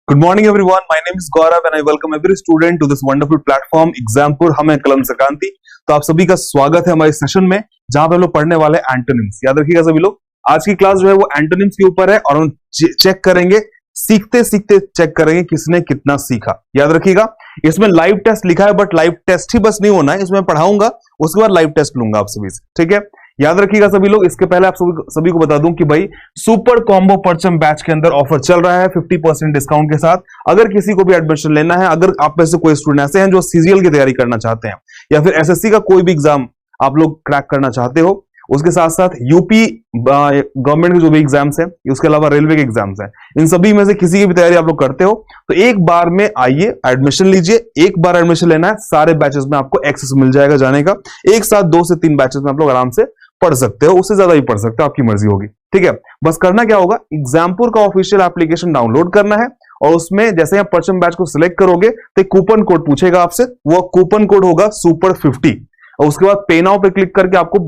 Good morning everyone. My name is Gaurav and I welcome every student to this wonderful platform Exampur हम हैं कलम संक्रांति। तो आप सभी का स्वागत है हमारे सेशन में जहां पे हम लोग पढ़ने वाले एंटोनिम्स। याद रखिएगा सभी लोग, आज की क्लास जो है वो एंटोनिम्स के ऊपर है और हम चेक करेंगे, सीखते सीखते चेक करेंगे किसने कितना सीखा। याद रखिएगा इसमें लाइव टेस्ट लिखा है, बट लाइव टेस्ट ही बस नहीं होना है, इसमें पढ़ाऊंगा उसके बाद लाइव टेस्ट लूंगा आप सभी से, ठीक है। याद रखिएगा सभी लोग। इसके पहले आप सभी को बता दूं कि भाई सुपर कॉम्बो परचम बैच के अंदर ऑफर चल रहा है 50% डिस्काउंट के साथ। अगर किसी को भी एडमिशन लेना है, अगर आप में से कोई स्टूडेंट ऐसे हैं जो सीजीएल की तैयारी करना चाहते हैं या फिर एसएससी का कोई भी एग्जाम आप लोग क्रैक करना चाहते हो, उसके साथ साथ यूपी गवर्नमेंट के जो भी एग्जाम्स हैं, उसके अलावा रेलवे के एग्जाम्स हैं, इन सभी में से किसी की भी तैयारी आप लोग करते हो तो एक बार में आइए, एडमिशन लीजिए। एक बार एडमिशन लेना है, सारे बैचेस में आपको एक्सेस मिल जाएगा जाने का। एक साथ 2 से 3 बैचेस में आप लोग आराम से पढ़ सकते हो, उससे ज्यादा भी पढ़ सकते हो, आपकी मर्जी होगी, ठीक है। बस करना क्या होगा, एग्जामपुर का ऑफिशियल एप्लीकेशन डाउनलोड करना है और उसमें जैसे आप परचम बैच को सिलेक्ट करोगे तो कूपन कोड पूछेगा आपसे, वो कूपन कोड होगा सुपर 50 और उसके बाद पे नाउ पे क्लिक करके आपको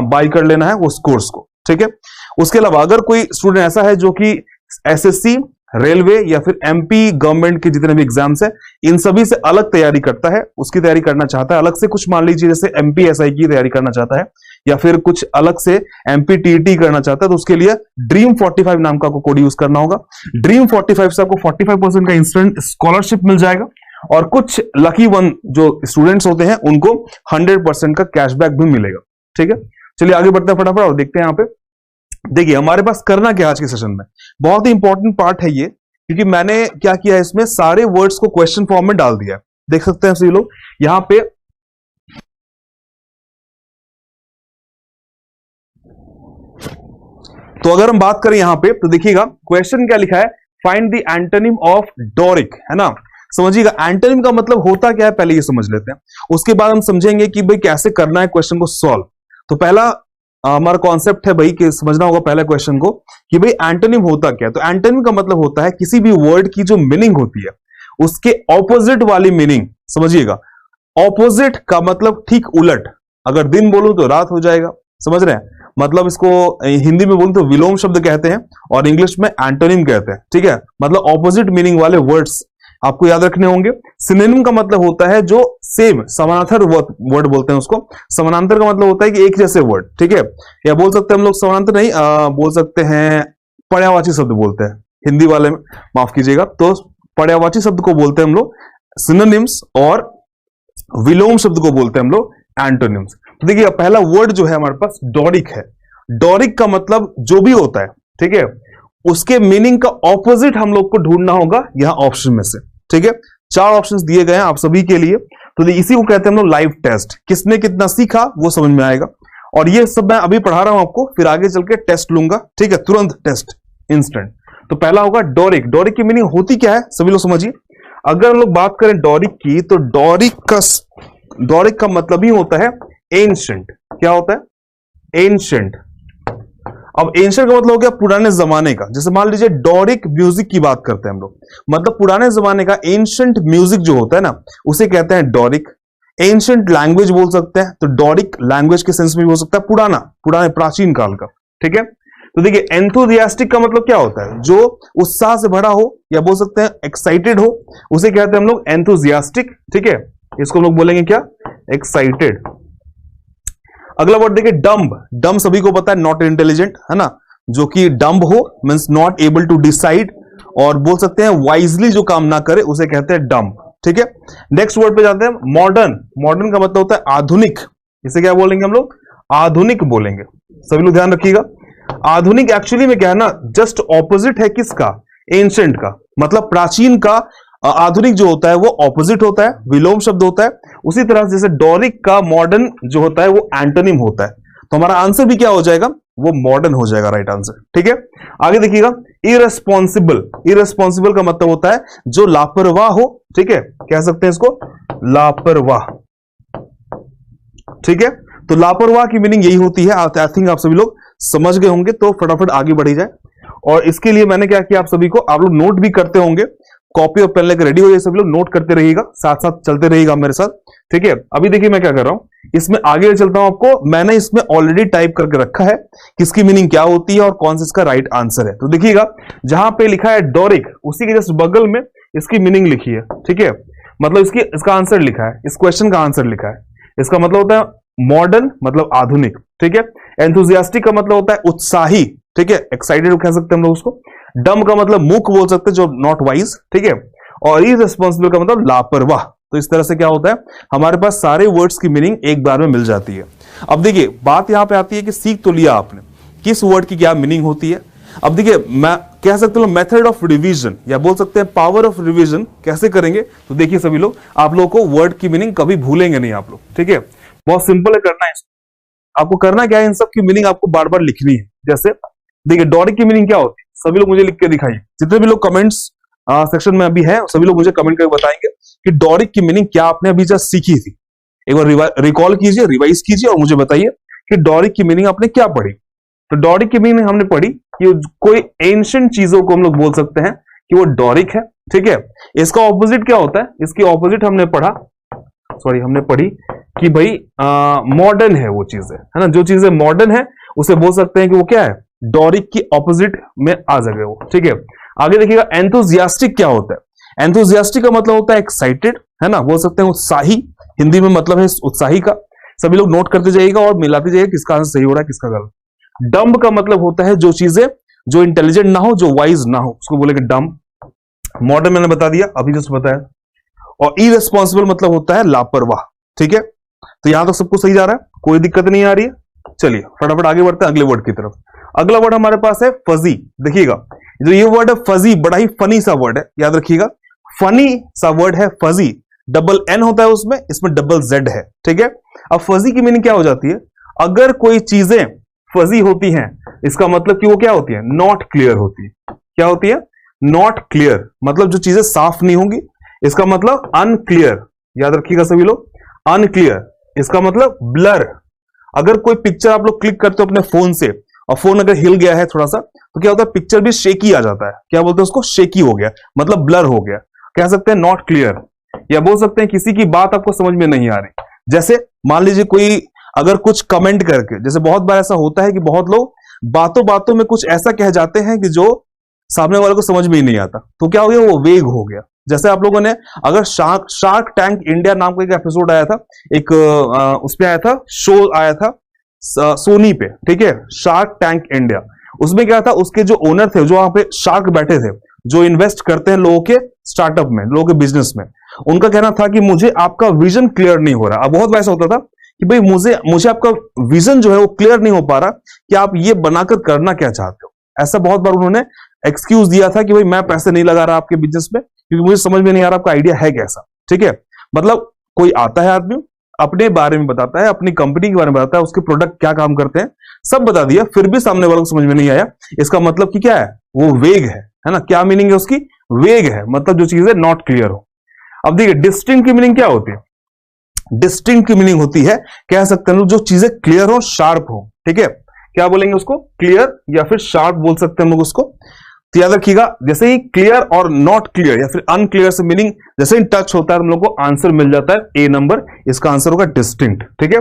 बाय कर लेना है उस कोर्स को, ठीक है। उसके अलावा अगर कोई स्टूडेंट ऐसा है जो कि एसएससी, रेलवे या फिर एमपी गवर्नमेंट के जितने भी एग्जाम्स हैं इन सभी से अलग तैयारी करता है, उसकी तैयारी करना चाहता है अलग से, कुछ मान लीजिए जैसे एमपीएसआई की तैयारी करना चाहता है या फिर कुछ अलग से एमपीटीटी करना चाहता है, तो उसके लिए ड्रीम 45 नाम का कोड यूज करना होगा। ड्रीम 45 से आपको 45% का इंस्टेंट स्कॉलरशिप मिल जाएगा और कुछ लकी वन जो स्टूडेंट्स होते हैं उनको 100% का कैशबैक भी मिलेगा, ठीक है। चलिए आगे बढ़ते हैं फटाफट और देखते हैं। यहाँ पे देखिए हमारे पास करना क्या आज के सेशन में, बहुत ही इंपॉर्टेंट पार्ट है ये, क्योंकि मैंने क्या किया है इसमें सारे वर्ड्स को क्वेश्चन फॉर्म में डाल दिया है, देख सकते हैं सभी लोग यहां पे। तो अगर हम बात करें यहां पे तो देखिएगा क्वेश्चन क्या लिखा है, find the antonym of Doric, है ना। समझिएगा एंटोनिम का मतलब होता क्या है, पहले ये समझ लेते हैं, उसके बाद हम समझेंगे कि भाई कैसे करना है क्वेश्चन को सॉल्व। तो पहला हमारा कॉन्सेप्ट है भाई कि समझना होगा पहले क्वेश्चन को कि भाई एंटोनिम होता क्या है। तो एंटोनिम का मतलब होता है किसी भी वर्ड की जो मीनिंग होती है उसके ऑपोजिट वाली मीनिंग। समझिएगा ऑपोजिट का मतलब ठीक उलट, अगर दिन बोलूं तो रात हो जाएगा, समझ रहे हैं। मतलब इसको हिंदी में बोलूं तो विलोम शब्द कहते हैं और इंग्लिश में एंटोनिम कहते हैं, ठीक है। मतलब ऑपोजिट मीनिंग वाले वर्ड्स आपको याद रखने होंगे। सिनोनिम का मतलब होता है जो सेम, समानांतर वर्ड बोलते हैं उसको। समानांतर का मतलब होता है कि एक जैसे वर्ड, ठीक है। या बोल सकते हैं हम लोग समानांतर नहीं, बोल सकते हैं पर्यायवाची शब्द बोलते हैं हिंदी वाले में, माफ कीजिएगा। तो पर्यायवाची शब्द को बोलते हैं हम लोग सिनोनिम्स और विलोम शब्द को बोलते हैं हम लोग एंटोनिम्स। तो देखिए पहला वर्ड जो है हमारे पास डोरिक है। डोरिक का मतलब जो भी होता है, ठीक है, उसके मीनिंग का ऑपोजिट हम लोग को ढूंढना होगा यहां ऑप्शन में से, ठीक है। 4 ऑप्शंस दिए गए हैं आप सभी के लिए, तो इसी को कहते हैं हम लोग लाइव टेस्ट। किसने कितना सीखा वो समझ में आएगा और ये सब मैं अभी पढ़ा रहा हूं आपको, फिर आगे चल के टेस्ट लूंगा, ठीक है, तुरंत टेस्ट, इंस्टेंट। तो पहला होगा डोरिक। डोरिक की मीनिंग होती क्या है सभी लोग समझिए। अगर हम लोग बात करें डोरिक की तो डोरिक का मतलब ही होता है एंशिएंट। क्या होता है? एंशिएंट। अब एंशिएंट का मतलब हो गया पुराने जमाने का। जैसे मान लीजिए डोरिक म्यूजिक की बात करते हैं हम लोग, मतलब पुराने जमाने का एंशिएंट म्यूजिक जो होता है ना उसे कहते हैं डोरिक। एंशिएंट लैंग्वेज बोल सकते हैं, तो डोरिक लैंग्वेज के सेंस में भी हो सकता है पुराने प्राचीन काल का, ठीक है। तो देखिए एंथुसियास्टिक का मतलब क्या होता है, जो उत्साह से भरा हो या बोल सकते हैं एक्साइटेड हो, उसे कहते हैं हम लोग एंथुसियास्टिक, ठीक है। इसको हम लोग बोलेंगे क्या, एक्साइटेड। अगला वर्ड देखिए डम्ब। डम्ब सभी को पता है नॉट इंटेलिजेंट, है ना। जो कि डम्ब हो means not able to decide, और बोल सकते हैं वाइजली जो काम ना करे उसे कहते हैं डम्ब, ठीक है। नेक्स्ट वर्ड पे जाते हैं मॉडर्न। मॉडर्न का मतलब होता है आधुनिक। इसे क्या बोलेंगे हम लोग, आधुनिक बोलेंगे। सभी लोग ध्यान रखिएगा आधुनिक एक्चुअली में क्या है ना, जस्ट ऑपोजिट है किसका, एंशिएंट का। मतलब प्राचीन का आधुनिक जो होता है वो ऑपोजिट होता है, विलोम शब्द होता है। उसी तरह जैसे डोरिक का मॉडर्न जो होता है वो एंटोनिम होता है। तो हमारा आंसर भी क्या हो जाएगा, वो मॉडर्न हो जाएगा, राइट आंसर, ठीक है। आगे देखिएगा इररेस्पॉन्सिबल। इररेस्पॉन्सिबल का मतलब होता है जो लापरवाह हो, ठीक है, कह सकते हैं इसको लापरवाह, ठीक है। तो लापरवाह की मीनिंग यही होती है। आई थिंक आप सभी लोग समझ गए होंगे, तो फटाफट आगे बढ़ी जाए। और इसके लिए मैंने क्या किया, आप सभी को, आप लोग नोट भी करते होंगे कॉपी और पेन लेकर रेडी हो जाइए सभी लोग, नोट करते रहिएगा, साथ साथ चलते रहिएगा मेरे साथ, ठीक है। अभी देखिए मैं क्या कर रहा हूं, इसमें आगे चलता हूं आपको, मैंने इसमें ऑलरेडी टाइप करके रखा है किसकी मीनिंग क्या होती है और कौन सा इसका राइट आंसर है। तो देखिएगा जहां पे लिखा है डोरिक, उसी के जस्ट बगल में इसकी मीनिंग लिखी है, ठीक है। मतलब इसका आंसर लिखा है, इस क्वेश्चन का आंसर लिखा है। इसका मतलब होता है मॉडर्न, मतलब आधुनिक, ठीक है। एंथुजियास्टिक का मतलब होता है उत्साही, ठीक है, एक्साइटेड कह सकते हैं हम लोग उसको। डम का मतलब मूक बोल सकते हैं, जो नॉट वाइज, ठीक है। और इररिस्पांसिबल का मतलब लापरवाह। तो इस तरह से क्या होता है, हमारे पास सारे वर्ड्स की मीनिंग एक बार में मिल जाती है। अब देखिए बात यहां पे आती है कि सीख तो लिया आपने किस वर्ड की क्या मीनिंग होती है। अब देखिए मैं कह सकते हो मेथड ऑफ रिवीजन, या बोल सकते हैं पावर ऑफ रिवीजन कैसे करेंगे। तो देखिए सभी लोग, आप लोगों को वर्ड की मीनिंग कभी भूलेंगे नहीं आप लोग, ठीक है। बहुत सिंपल है करना है, आपको करना क्या है, इन सब की मीनिंग आपको बार बार लिखनी है। जैसे देखिए डोरिक की मीनिंग क्या होती है, सभी लोग मुझे लिख के दिखाइए। जितने भी लोग कमेंट्स सेक्शन में अभी है सभी लोग मुझे कमेंट करके बताएंगे कि डोरिक की मीनिंग क्या आपने अभी जस्ट सीखी थी। एक बार रिकॉल कीजिए, रिवाइज कीजिए और मुझे बताइए कि डोरिक की मीनिंग आपने क्या पढ़ी। तो डोरिक की मीनिंग हमने पढ़ी कि कोई एंशिएंट चीजों को हम लोग बोल सकते हैं कि वो डोरिक है, ठीक है। इसका ऑपोजिट क्या होता है, इसकी ऑपोजिट हमने पढ़ी कि भाई मॉडर्न है वो चीजें, है ना। जो चीजें मॉडर्न है उसे बोल सकते हैं कि वो क्या है, डोरिक की ऑपोजिट में आ जाएगा वो, ठीक है। आगे देखिएगा एंथुजियास्टिक क्या होता है। एंथुजियास्टिक का मतलब होता है एक्साइटेड, है ना, बोल सकते हैं उत्साही, हिंदी में मतलब है उत्साही का। सभी लोग नोट करते जाइएगा और मिलाते जाइएगा किसका आंसर सही हो रहा है किसका गलत। डम्ब का मतलब होता है जो चीजें जो इंटेलिजेंट ना हो, जो वाइज ना हो, उसको बोलेंगे डम्ब। मॉडर्न मैंने बता दिया अभी जस्ट बताया। और इररिस्पांसिबल मतलब होता है लापरवाह, ठीक है। तो यहां तक सबको सही जा रहा है, कोई दिक्कत नहीं आ रही है। चलिए फटाफट आगे बढ़ते हैं अगले वर्ड की तरफ। अगला वर्ड हमारे पास है फजी। देखिएगा जो ये वर्ड है फजी, बड़ा ही फनी सा वर्ड है, याद रखिएगा फनी सा वर्ड है फजी। डबल एन होता है उसमें, इसमें डबल जेड है, ठीक है। अब फजी की मीनिंग क्या हो जाती है, अगर कोई चीजें फजी होती हैं इसका मतलब कि वो क्या होती है, नॉट क्लियर होती है। क्या होती है, नॉट क्लियर, मतलब जो चीजें साफ नहीं होंगी। इसका मतलब अनक्लियर, याद रखिएगा सभी लोग, अनक्लियर इसका मतलब ब्लर। अगर कोई पिक्चर आप लोग क्लिक करते हो अपने फोन से और फोन अगर हिल गया है थोड़ा सा, तो क्या होता है, पिक्चर भी शेकी आ जाता है। क्या बोलते हैं उसको, शेकी हो गया, मतलब ब्लर हो गया। कह सकते हैं नॉट क्लियर, या बोल सकते हैं किसी की बात आपको समझ में नहीं आ रही। जैसे मान लीजिए कोई अगर कुछ कमेंट करके, जैसे बहुत बार ऐसा होता है कि बहुत लोग बातों बातों में कुछ ऐसा कह जाते हैं कि जो सामने वाले को समझ में ही नहीं आता, तो क्या हो गया, वो वेग हो गया। जैसे आप लोगों ने अगर शार्क टैंक इंडिया नाम का एक एपिसोड आया था, एक उसमें आया था, शो आया था सोनी पे, ठीक है, शार्क टैंक इंडिया। उसमें क्या था, उसके जो ओनर थे, जो वहां पे शार्क बैठे थे, जो इन्वेस्ट करते हैं लोगों के स्टार्टअप में, लोगों के बिजनेस में, उनका कहना था कि मुझे आपका विजन क्लियर नहीं हो रहा। अब बहुत वैसा होता था कि भाई मुझे आपका विजन जो है वो क्लियर नहीं हो पा रहा कि आप ये बनाकर करना क्या चाहते हो। ऐसा बहुत बार उन्होंने एक्सक्यूज दिया था कि भाई मैं पैसे नहीं लगा रहा आपके बिजनेस में क्योंकि मुझे समझ में नहीं आ रहा आपका आइडिया है कैसा, ठीक है। मतलब कोई आता है आदमी अपने बारे में बताता है, अपनी कंपनी के बारे में बताता है, उसके प्रोडक्ट क्या काम करते हैं सब बता दिया, फिर भी सामने वालों को समझ में नहीं आया। इसका मतलब कि क्या है, वो वेग है ना। क्या मीनिंग है उसकी, वेग है, मतलब जो चीजें नॉट क्लियर हो। अब देखिए डिस्टिंक्ट की मीनिंग क्या होती है, डिस्टिंक्ट की मीनिंग होती है, कह सकते हैं जो चीजें क्लियर हो, शार्प हो, ठीक है। क्या बोलेंगे उसको, क्लियर या फिर शार्प बोल सकते हैं हम लोग उसको। तो याद रखिएगा जैसे ही क्लियर और नॉट क्लियर या फिर अनक्लियर से मीनिंग जैसे ही टच होता है हम लोग को आंसर मिल जाता है ए नंबर, इसका आंसर होगा डिस्टिंक्ट, ठीक है।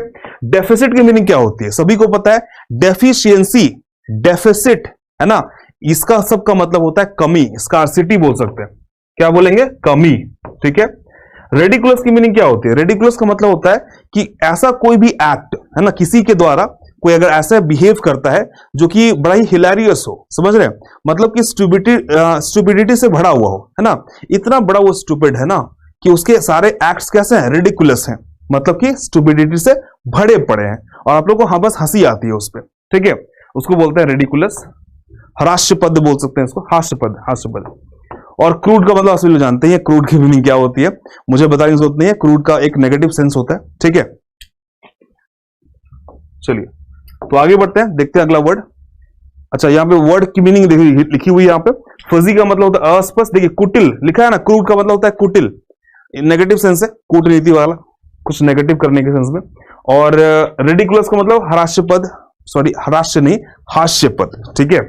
डेफिसिट की मीनिंग क्या होती है, सभी को पता है, डेफिशिएंसी, डेफिसिट, है ना, इसका सबका मतलब होता है कमी, स्कार्सिटी बोल सकते हैं। क्या बोलेंगे, कमी, ठीक है। रेडिकुलस की मीनिंग क्या होती है, रेडिकुलस का मतलब होता है कि ऐसा कोई भी एक्ट, है ना, किसी के द्वारा कोई अगर ऐसा बिहेव करता है जो कि बड़ा ही हिलेरियस हो, समझ रहे हैं, मतलब कि स्टूपिडिटी से भरा हुआ हो, है ना, इतना बड़ा वो स्टूपिड है ना कि उसके सारे एक्ट्स कैसे हैं, रिडिकुलस हैं, मतलब कि स्टूपिडिटी से भरे पड़े हैं और आप लोग को हाँ बस हंसी आती है उस पर, ठीक है, उसको बोलते हैं रेडिकुलस। हास्यपद बोल सकते हैं इसको, हास्यपद, हास्यपद। और क्रूड का मतलब असली जानते हैं, क्रूड की मीनिंग क्या होती है, मुझे बताने की जरूरत नहीं है, क्रूड का एक नेगेटिव सेंस होता है, ठीक है। चलिए तो आगे बढ़ते हैं, देखते हैं अगला वर्ड। अच्छा यहाँ पे वर्ड की मीनिंग लिखी हुई है यहाँ पे। फजी का मतलब होता है अस्पष्ट, देखिए कुटिल लिखा है ना, क्रूड का मतलब होता है कुटिल, नेगेटिव सेंस है, कूटनीति वाला, कुछ नेगेटिव करने के सेंस में। और रेडिकुलस का मतलब हास्यपद, सॉरी हास्य नहीं, हास्यपद, ठीक है।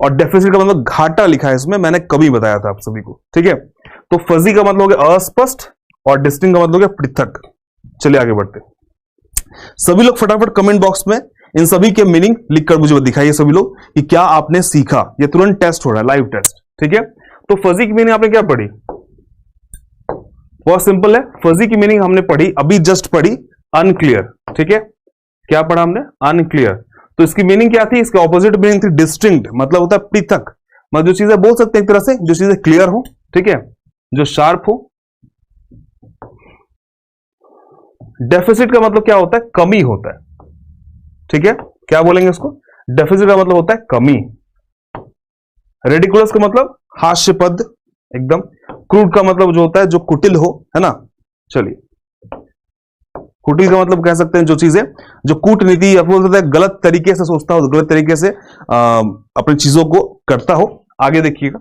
और डेफिसिट का मतलब घाटा लिखा है इसमें, मैंने कभी बताया था आप सभी को, ठीक है। तो फजी का मतलब हो गया अस्पष्ट और डिस्टिंक्ट का मतलब हो गया पृथक। चलिए आगे बढ़ते। सभी लोग फटाफट कमेंट बॉक्स में इन सभी के मीनिंग लिखकर मुझे दिखाइए सभी लोग कि क्या आपने सीखा। ये तुरंत टेस्ट हो रहा है, लाइव टेस्ट, ठीक है। तो फजी की मीनिंग आपने क्या पढ़ी? बहुत सिंपल है, फजी की मीनिंग हमने पढ़ी, अभी जस्ट पढ़ी, अनक्लियर, ठीक है। क्या पढ़ा हमने? अनक्लियर। तो इसकी मीनिंग क्या थी? इसके ऑपोजिट मीनिंग थी डिस्टिंक्ट, मतलब होता है पृथक। मतलब जो चीजें बोल सकते हैं एक तरह से, जो चीजें क्लियर हो, ठीक है, जो शार्प हो। डेफिसिट का मतलब क्या होता है? कमी होता है, ठीक है। क्या बोलेंगे इसको? डेफिसिट का मतलब होता है कमी। रेडिकुलस का मतलब हास्यपद, एकदम। क्रूड का मतलब जो होता है जो कुटिल हो, है ना। चलिए, कुटिल का मतलब कह सकते हैं जो चीजें, जो कूटनीति या बोलते हैं गलत तरीके से सोचता हो, गलत तरीके से अपनी चीजों को करता हो। आगे देखिएगा,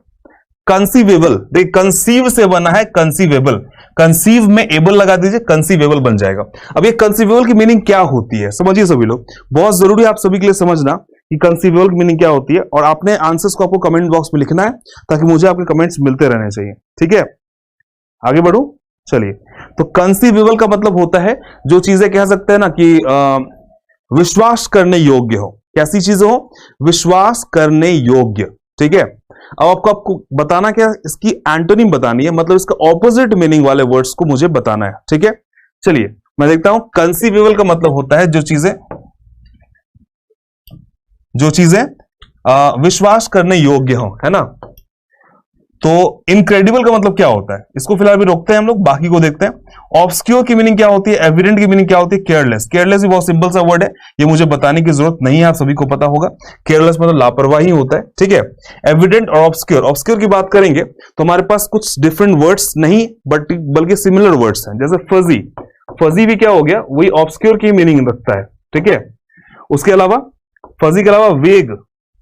कंसीवेबल, देखिए कंसीव से बना है कंसीवेबल, कंसीव में एबल लगा दीजिए, कंसीवेबल बन जाएगा। अब ये कंसीवेबल की मीनिंग क्या होती है समझिए सभी लोग, बहुत जरूरी है आप सभी के लिए समझना कि कंसीवेबल की मीनिंग क्या होती है। और आपने आंसर्स को आपको कमेंट बॉक्स में लिखना है ताकि मुझे आपके कमेंट्स मिलते रहने चाहिए, ठीक है। आगे बढ़ू, चलिए। तो कंसीवेबल का मतलब होता है जो चीजें कह सकते हैं ना कि विश्वास करने योग्य हो। कैसी चीजें हो? विश्वास करने योग्य, ठीक है। अब आपको बताना क्या, इसकी एंटोनिम बतानी है, मतलब इसका ऑपोजिट मीनिंग वाले वर्ड्स को मुझे बताना है, ठीक है। चलिए मैं देखता हूं, कंसीवेबल का मतलब होता है जो चीजें विश्वास करने योग्य हो, है ना। तो इनक्रेडिबल का मतलब क्या होता है? इसको फिलहाल भी रोकते हैं हम लोग, बाकी को देखते हैं। ऑब्सक्योर की मीनिंग क्या होती है? एविडेंट की मीनिंग क्या होती है? केयरलेस। केयरलेस भी बहुत सिंपल सा वर्ड है, ये मुझे बताने की जरूरत नहीं है, आप सभी को पता होगा। केयरलेस मतलब लापरवाही होता है, ठीक है। एविडेंट और ऑब्सक्योर, ऑब्सक्योर की बात करेंगे तो हमारे पास कुछ डिफरेंट वर्ड्स नहीं बल्कि सिमिलर वर्ड्स हैं। जैसे फजी, फजी भी क्या हो गया? वही ऑब्सक्योर की मीनिंग रखता है, ठीक है। उसके अलावा फजी के अलावा वेग,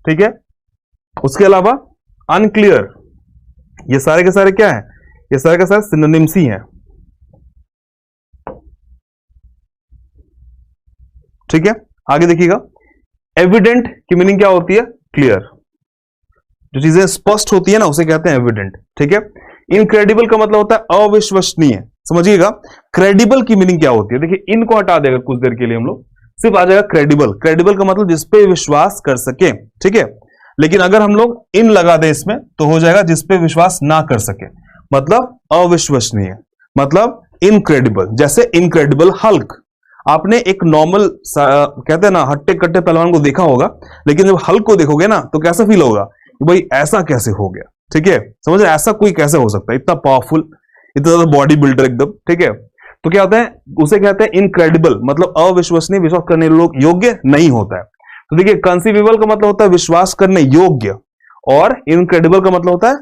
ठीक है। उसके अलावा अनक्लियर, ये सारे के सारे क्या है? ये सारे के सारे सिनोनिम्स ही हैं, ठीक है। आगे देखिएगा, एविडेंट की मीनिंग क्या होती है? क्लियर। जो चीजें स्पष्ट होती है ना उसे कहते हैं एविडेंट, ठीक है। इनक्रेडिबल का मतलब होता है अविश्वसनीय। समझिएगा, क्रेडिबल की मीनिंग क्या होती है? देखिए इनको हटा देगा कुछ देर के लिए हम लोग, सिर्फ आ जाएगा क्रेडिबल। क्रेडिबल का मतलब जिसपे विश्वास कर सके, ठीक है। लेकिन अगर हम लोग इन लगा दे इसमें तो हो जाएगा जिसपे विश्वास ना कर सके, मतलब अविश्वसनीय, मतलब इनक्रेडिबल। जैसे इनक्रेडिबल हल्क, आपने एक नॉर्मल कहते हैं ना हट्टे कट्टे पहलवान को देखा होगा, लेकिन जब हल्क को देखोगे ना तो कैसा फील होगा कि भाई ऐसा कैसे हो गया, ठीक है। समझ रहे? ऐसा कोई कैसे हो सकता है, इतना पावरफुल, इतना ज्यादा बॉडी बिल्डर एकदम, ठीक है। तो क्या होता है, उसे कहते हैं इनक्रेडिबल, मतलब अविश्वसनीय, विश्वास करने लोग योग्य नहीं होता है। तो देखिए कंसीवेबल का मतलब होता है विश्वास करने योग्य, और इनक्रेडिबल का मतलब होता है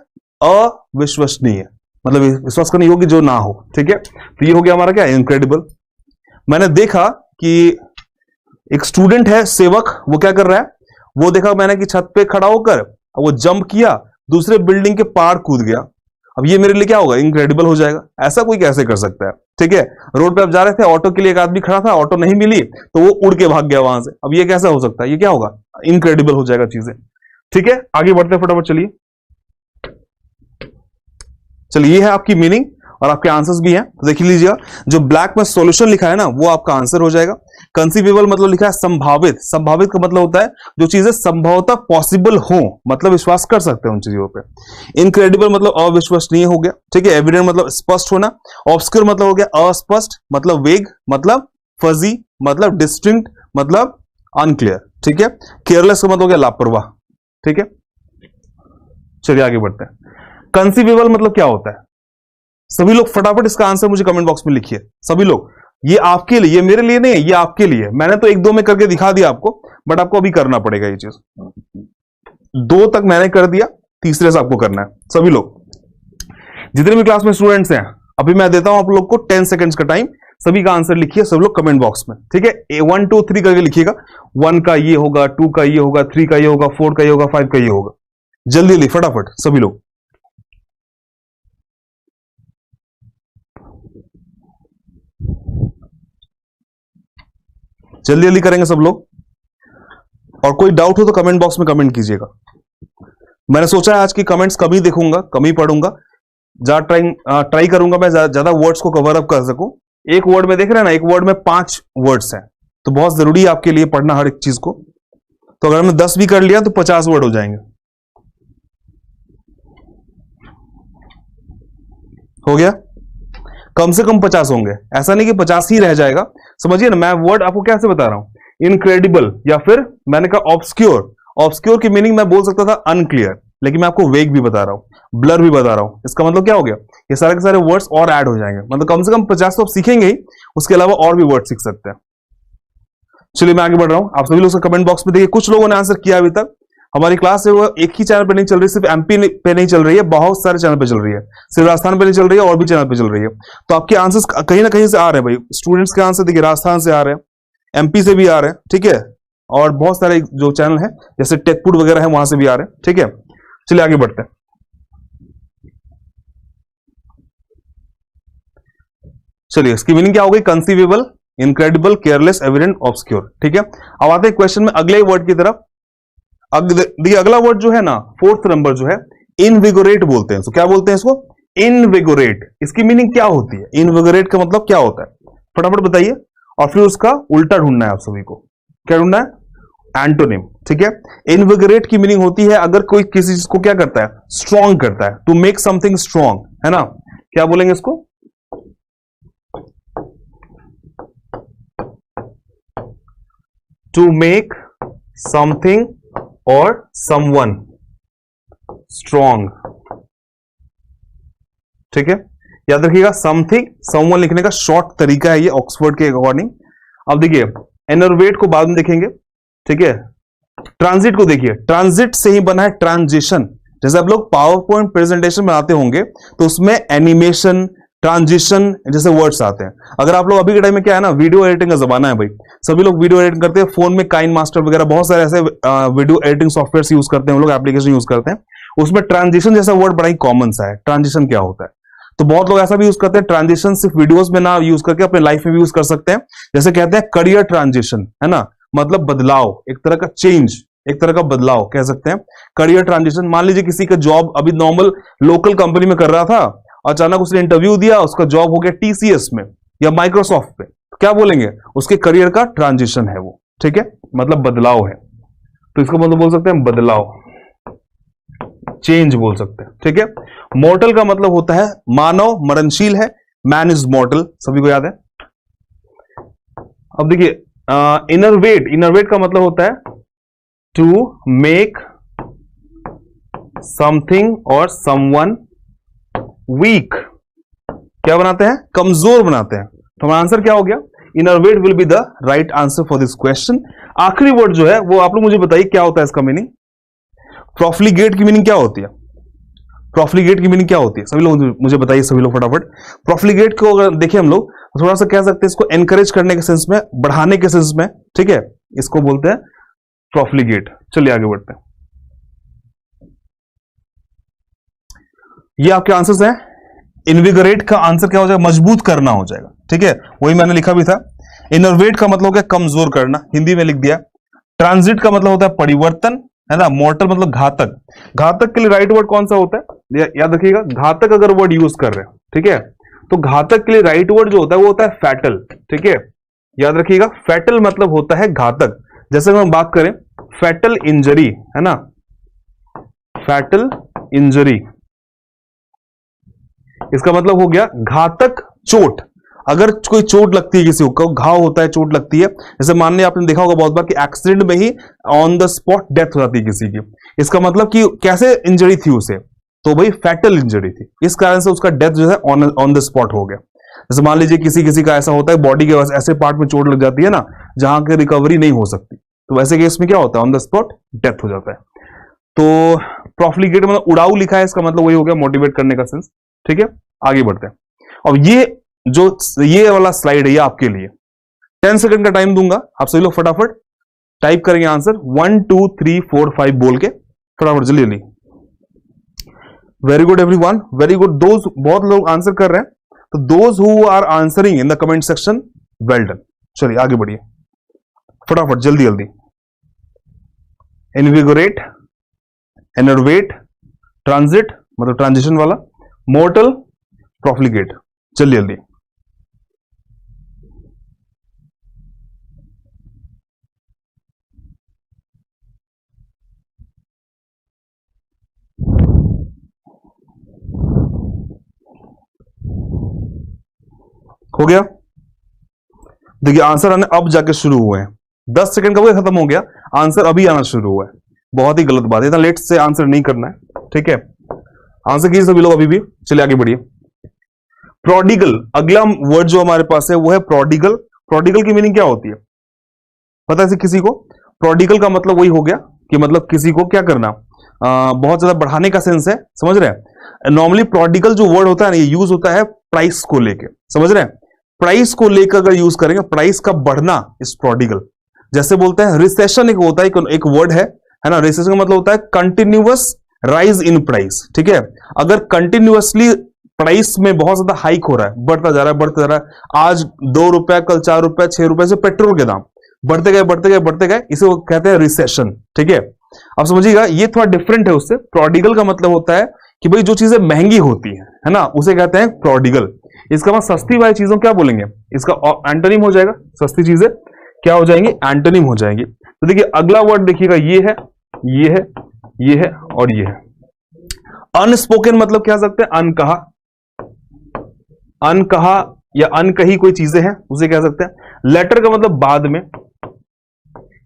अविश्वसनीय, मतलब विश्वास करने योग्य जो ना हो, ठीक है। तो ये हो गया हमारा क्या? इनक्रेडिबल। मैंने देखा कि एक स्टूडेंट है सेवक, वो क्या कर रहा है, वो देखा मैंने कि छत पे खड़ा होकर वो जंप किया, दूसरे बिल्डिंग के पार कूद गया। अब ये मेरे लिए क्या होगा? इनक्रेडिबल हो जाएगा। ऐसा कोई कैसे कर सकता है, ठीक है। रोड पे आप जा रहे थे, ऑटो के लिए एक आदमी खड़ा था, ऑटो नहीं मिली तो वो उड़ के भाग गया वहां से। अब ये कैसा हो सकता है? ये क्या होगा? इनक्रेडिबल हो जाएगा चीजें, ठीक है। आगे बढ़ते हैं फटाफट, चलिए। चलिए ये है आपकी मीनिंग और आपके आंसर्स भी हैं, तो देख लीजिएगा। जो ब्लैक में सॉल्यूशन लिखा है ना वो आपका आंसर हो जाएगा। कंसीवेबल मतलब लिखा है संभावित। संभावित का मतलब होता है जो चीजें संभवतः पॉसिबल हो, मतलब विश्वास कर सकते हैं उन चीजों पे। इनक्रेडिबल मतलब अविश्वसनीय हो गया, ठीक है। एविडेंट मतलब स्पष्ट होना। ऑब्सक्योर मतलब हो गया अस्पष्ट, मतलब वेग, मतलब फजी, मतलब डिस्टिंक्ट, मतलब अनक्लियर, ठीक है। केयरलेस का मतलब हो गया लापरवाह, ठीक है। चलिए आगे बढ़ते हैं। कंसीवेबल मतलब क्या होता है? सभी लोग फटाफट इसका आंसर मुझे कमेंट बॉक्स में लिखिए, सभी लोग। ये आपके लिए, ये मेरे लिए नहीं है, ये आपके लिए। मैंने तो एक दो में करके दिखा दिया आपको, बट आपको अभी करना पड़ेगा ये चीज। दो तक मैंने कर दिया, तीसरे से आपको करना है। सभी लोग जितने भी क्लास में स्टूडेंट्स हैं, अभी मैं देता हूं आप लोग को 10 सेकंड्स का टाइम। सभी का आंसर लिखिए सब लोग कमेंट बॉक्स में, ठीक है। 1 2 3 करके लिखिएगा। 1 का ये होगा, 2 का ये होगा, 3 का ये होगा, 4 का ये होगा, 5 का ये होगा। जल्दी जल्दी फटाफट सभी लोग। जल्दी जल्दी करेंगे सब लोग, और कोई डाउट हो तो कमेंट बॉक्स में कमेंट कीजिएगा। मैंने सोचा है आज की कमेंट्स कम ही देखूंगा, कम ही पढ़ूंगा, ट्राई करूंगा मैं ज्यादा वर्ड्स को कवर अप कर सकूं। एक वर्ड में देख रहे हैं ना, एक वर्ड में 5 वर्ड्स हैं, तो बहुत जरूरी है आपके लिए पढ़ना हर एक चीज को। तो अगर हमने 10 भी कर लिया तो 50 वर्ड हो जाएंगे। हो गया, कम से कम 50 होंगे, ऐसा नहीं कि 50 ही रह जाएगा। समझिए ना, मैं वर्ड आपको कैसे बता रहा हूं, इनक्रेडिबल या फिर मैंने कहा ऑब्सक्योर। ऑब्सक्योर की मीनिंग मैं बोल सकता था अनक्लियर, लेकिन मैं आपको वेग भी बता रहा हूं, ब्लर भी बता रहा हूं। इसका मतलब क्या हो गया, ये सारे के सारे वर्ड्स और ऐड हो जाएंगे, मतलब कम से कम 50 तो आप सीखेंगे ही, उसके अलावा और भी वर्ड सीख सकते हैं। चलिए मैं आगे बढ़ रहा हूं। आप सभी लोग कमेंट बॉक्स में देखिए, कुछ लोगों ने आंसर किया अभी तक। हमारी क्लास है वो एक ही चैनल पे नहीं चल रही, सिर्फ एमपी पे नहीं चल रही है, बहुत सारे चैनल पे चल रही है, सिर्फ राजस्थान पे नहीं चल रही है, और भी चैनल पे चल रही है। तो आपके आंसर्स कहीं ना कहीं से आ रहे हैं भाई, स्टूडेंट्स के आंसर देखिए राजस्थान से आ रहे हैं, एमपी से भी आ रहे हैं, ठीक है, और बहुत सारे जो चैनल है जैसे टेकपुट वगैरह है वहां से भी आ रहे हैं, ठीक है। चलिए आगे बढ़ते हैं। चलिए इसकी मीनिंग क्या हो गई, conceivable, incredible, careless, evident, obscure, ठीक है। अब आते हैं क्वेश्चन में अगले वर्ड की तरफ। अब देखिए अगला वर्ड जो है ना, 4th नंबर जो है, इनविगोरेट बोलते हैं। तो क्या बोलते हैं इसको, इनविगोरेट। इसकी मीनिंग क्या होती है, इनविगोरेट का मतलब क्या होता है, फटाफट बताइए, और फिर उसका उल्टा ढूंढना है आप सभी को। क्या ढूंढना है, एंटोनिम, ठीक है। इनविगोरेट की मीनिंग होती है अगर कोई किसी चीज को क्या करता है, स्ट्रॉन्ग करता है, टू मेक समथिंग स्ट्रॉन्ग, है ना। क्या बोलेंगे इसको, टू मेक समथिंग और समवन स्ट्रॉन्ग, ठीक है। याद रखिएगा, समथिंग समवन लिखने का शॉर्ट तरीका है ये ऑक्सफोर्ड के अकॉर्डिंग। अब देखिए एनर्वेट को बाद में देखेंगे, ठीक है। ट्रांजिट को देखिए, ट्रांजिट से ही बना है ट्रांजिशन। जैसे आप लोग पावर पॉइंट प्रेजेंटेशन बनाते होंगे तो उसमें एनिमेशन, ट्रांजिशन जैसे वर्ड्स आते हैं। अगर आप लोग अभी के टाइम में क्या है ना, वीडियो एडिटिंग का जमाना है भाई, सभी लोग वीडियो एडिटिंग करते हैं फोन में, काइन मास्टर वगैरह बहुत सारे ऐसे वीडियो एडिटिंग सॉफ्टवेयर यूज करते हैं हम लोग, एप्लीकेशन यूज करते हैं, उसमें ट्रांजिशन जैसा वर्ड बड़ा ही कॉमन सा है। ट्रांजिशन क्या होता है, तो बहुत लोग ऐसा भी यूज करते हैं, ट्रांजिशन सिर्फ वीडियोस में ना यूज करके अपने लाइफ में भी यूज कर सकते हैं। जैसे कहते हैं करियर ट्रांजिशन, है ना, मतलब बदलाव, एक तरह का चेंज, एक तरह का बदलाव कह सकते हैं, करियर ट्रांजिशन। मान लीजिए किसी का जॉब अभी नॉर्मल लोकल कंपनी में कर रहा था, अचानक उसने इंटरव्यू दिया, उसका जॉब हो गया टीसीएस में या माइक्रोसॉफ्ट पे, तो क्या बोलेंगे, उसके करियर का ट्रांजिशन है वो, ठीक है, मतलब बदलाव है। तो इसको मतलब बोल सकते हैं बदलाव, चेंज बोल सकते हैं, ठीक है। मॉर्टल का मतलब होता है मानव, मरणशील है, मैन इज मॉर्टल, सभी को याद है। अब देखिए इनरवेट, इनरवेट का मतलब होता है टू मेक समथिंग और समवन वीक। क्या बनाते हैं, कमजोर बनाते हैं। तो हमारा आंसर क्या हो गया, इनरवेट will be the right answer for this question. आखिरी वर्ड जो है वो आप लोग मुझे बताइए क्या होता है इसका मीनिंग। प्रोफ्लिगेट की मीनिंग क्या होती है, प्रोफ्लिगेट की मीनिंग क्या होती है, सभी लोग मुझे बताइए, सभी लोग फटाफट। प्रोफ्लिगेट को अगर देखें हम लोग थोड़ा सा कह सकते हैं इसको एनकरेज करने के सेंस में, बढ़ाने के सेंस में, ठीक है, इसको बोलते हैं प्रोफ्लिगेट। चलिए आगे बढ़ते हैं। ये आपके आंसर्स हैं। इनविगोरेट का आंसर क्या हो जाएगा, मजबूत करना हो जाएगा, ठीक है, वही मैंने लिखा भी था। इनरवेट का मतलब क्या, कमजोर करना, हिंदी में लिख दिया। ट्रांजिट का मतलब होता है परिवर्तन, है ना। मॉर्टल मतलब घातक। घातक के लिए राइट वर्ड कौन सा होता है, याद रखिएगा, घातक अगर वर्ड यूज कर रहे हैं, ठीक है, तो घातक के लिए राइट वर्ड जो होता है वो होता है फैटल, ठीक है, याद रखिएगा। फैटल मतलब होता है घातक। जैसे हम बात करें फैटल इंजरी, है ना, फैटल इंजरी, इसका मतलब हो गया घातक चोट। अगर कोई चोट लगती है, किसी को घाव होता है, चोट लगती है, जैसे मान लिया आपने देखा होगा बहुत बार कि एक्सीडेंट में ही ऑन द स्पॉट डेथ हो जाती है किसी की, इसका मतलब कि कैसे इंजरी थी उसे, तो भाई फैटल इंजरी थी, इस कारण से उसका डेथ जो है ऑन द स्पॉट हो गया। जैसे मान लीजिए किसी का ऐसा होता है बॉडी के ऐसे पार्ट में चोट लग जाती है ना जहां की रिकवरी नहीं हो सकती, तो वैसे केस में क्या होता है, ऑन द स्पॉट डेथ हो जाता है। तो प्रोफ्लिगेट मतलब उड़ाऊ लिखा है, इसका मतलब वही हो गया मोटिवेट करने का सेंस, ठीक है। आगे बढ़ते हैं। अब ये वाला स्लाइड है ये आपके लिए 10 सेकंड का टाइम दूंगा, आप सभी लोग फटाफट टाइप करेंगे आंसर 1 2 3 4 5 बोल के, फटाफट जल्दी जल्दी। Very good everyone, very good. Those, बहुत लोग आंसर कर रहे हैं, तो those who are answering in the comment section, well done. चलिए आगे बढ़िए फटाफट जल्दी जल्दी। इनविगोरेट, एनर्वेट, ट्रांजिट मतलब ट्रांजिशन वाला, मोर्टल, प्रोफ्लिगेट। चलिए जल्दी। हो गया। देखिए आंसर आने अब जाके शुरू हुए हैं, 10 सेकंड का वो खत्म हो गया, आंसर अभी आना शुरू हुआ है। बहुत ही गलत बात है, इतना लेट से आंसर नहीं करना है, ठीक है। आंसर कीजिए सभी लोग अभी भी। चलिए आगे बढ़िए। प्रोडिगल, अगला वर्ड जो हमारे पास है वो है प्रोडिगल। प्रोडिगल की मीनिंग क्या होती है पता है किसी को? प्रोडिगल का मतलब वही हो गया कि मतलब किसी को क्या करना, बहुत ज्यादा बढ़ाने का सेंस है, समझ रहे हैं। नॉर्मली प्रोडिगल जो वर्ड होता है ना, ये यूज होता है प्राइस को लेके, समझ रहे हैं। प्राइस को लेकर अगर यूज करेंगे, प्राइस का बढ़ना इस प्रोडिगल। जैसे बोलते हैं रिसेशन, एक होता है, एक वर्ड है ना। रिसेशन का मतलब होता है कंटिन्यूअस राइज इन प्राइस, ठीक है। अगर कंटिन्यूअसली प्राइस में बहुत ज्यादा हाइक हो रहा है, बढ़ता जा रहा है, बढ़ता जा रहा है, आज 2 रुपए, कल 4 रुपए, 6 रुपए से पेट्रोल के दाम बढ़ते गए, बढ़ते गए, बढ़ते गए, इसे वो कहते हैं रिसेशन, ठीक है। अब समझिएगा ये थोड़ा डिफरेंट है उससे। प्रोडिगल का मतलब होता है कि भाई जो चीजें महंगी होती है ना, उसे कहते हैं प्रोडिगल। इसका मतलब सस्ती वाली चीजों क्या बोलेंगे, इसका एंटोनिम हो जाएगा। सस्ती चीजें क्या हो जाएंगी, एंटोनिम हो जाएंगी। तो देखिए अगला वर्ड देखिएगा, ये है, ये है, ये है और ये है। अनस्पोकन मतलब क्या सकते हैं, अनकहा, अनकहा या अनकही कोई चीजें हैं उसे कह सकते हैं। लेटर का मतलब बाद में,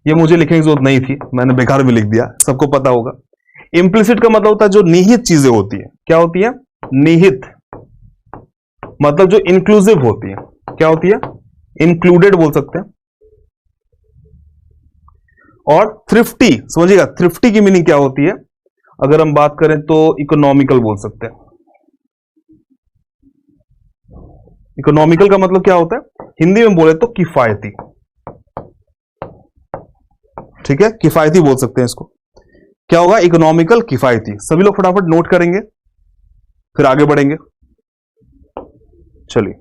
ये मुझे लिखने की जरूरत नहीं थी, मैंने बेकार में लिख दिया, सबको पता होगा। इंप्लिसिट का मतलब होता है जो निहित चीजें होती है, क्या होती है, निहित, मतलब जो इंक्लूसिव होती है, क्या होती है, इंक्लूडेड बोल सकते हैं। और थ्रिफ्टी, समझिएगा थ्रिफ्टी की मीनिंग क्या होती है, अगर हम बात करें तो इकोनॉमिकल बोल सकते हैं। इकोनॉमिकल का मतलब क्या होता है, हिंदी में बोले तो किफायती, ठीक है, किफायती बोल सकते हैं इसको। क्या होगा, इकोनॉमिकल, किफायती। सभी लोग फटाफट नोट करेंगे फिर आगे बढ़ेंगे। चलिए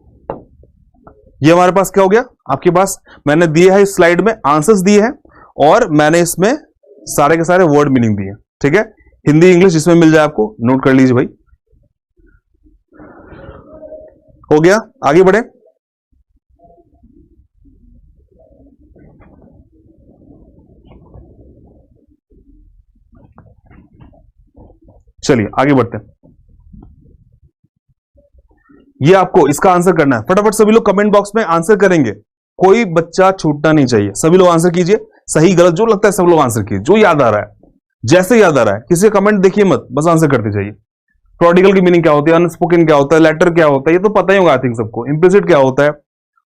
ये हमारे पास क्या हो गया, आपके पास मैंने दिए है इस स्लाइड में आंसर्स दिए हैं और मैंने इसमें सारे के सारे वर्ड मीनिंग दिए, ठीक है। हिंदी इंग्लिश जिसमें मिल जाए आपको नोट कर लीजिए भाई। हो गया, आगे बढ़े। चलिए आगे बढ़ते हैं। ये आपको इसका आंसर करना है, फटाफट सभी लोग कमेंट बॉक्स में आंसर करेंगे, कोई बच्चा छूटना नहीं चाहिए। सभी लोग आंसर कीजिए, सही गलत जो लगता है सब लोग आंसर कीजिए, जो याद आ रहा है, जैसे याद आ रहा है, किसी का कमेंट देखिए मत, बस आंसर करते जाइए। प्रोडिगल की मीनिंग क्या होती है, अनस्पोकन क्या होता है, लेटर क्या होता है, ये तो पता ही होगा आई थिंक सबको। इंप्लिसिट क्या होता है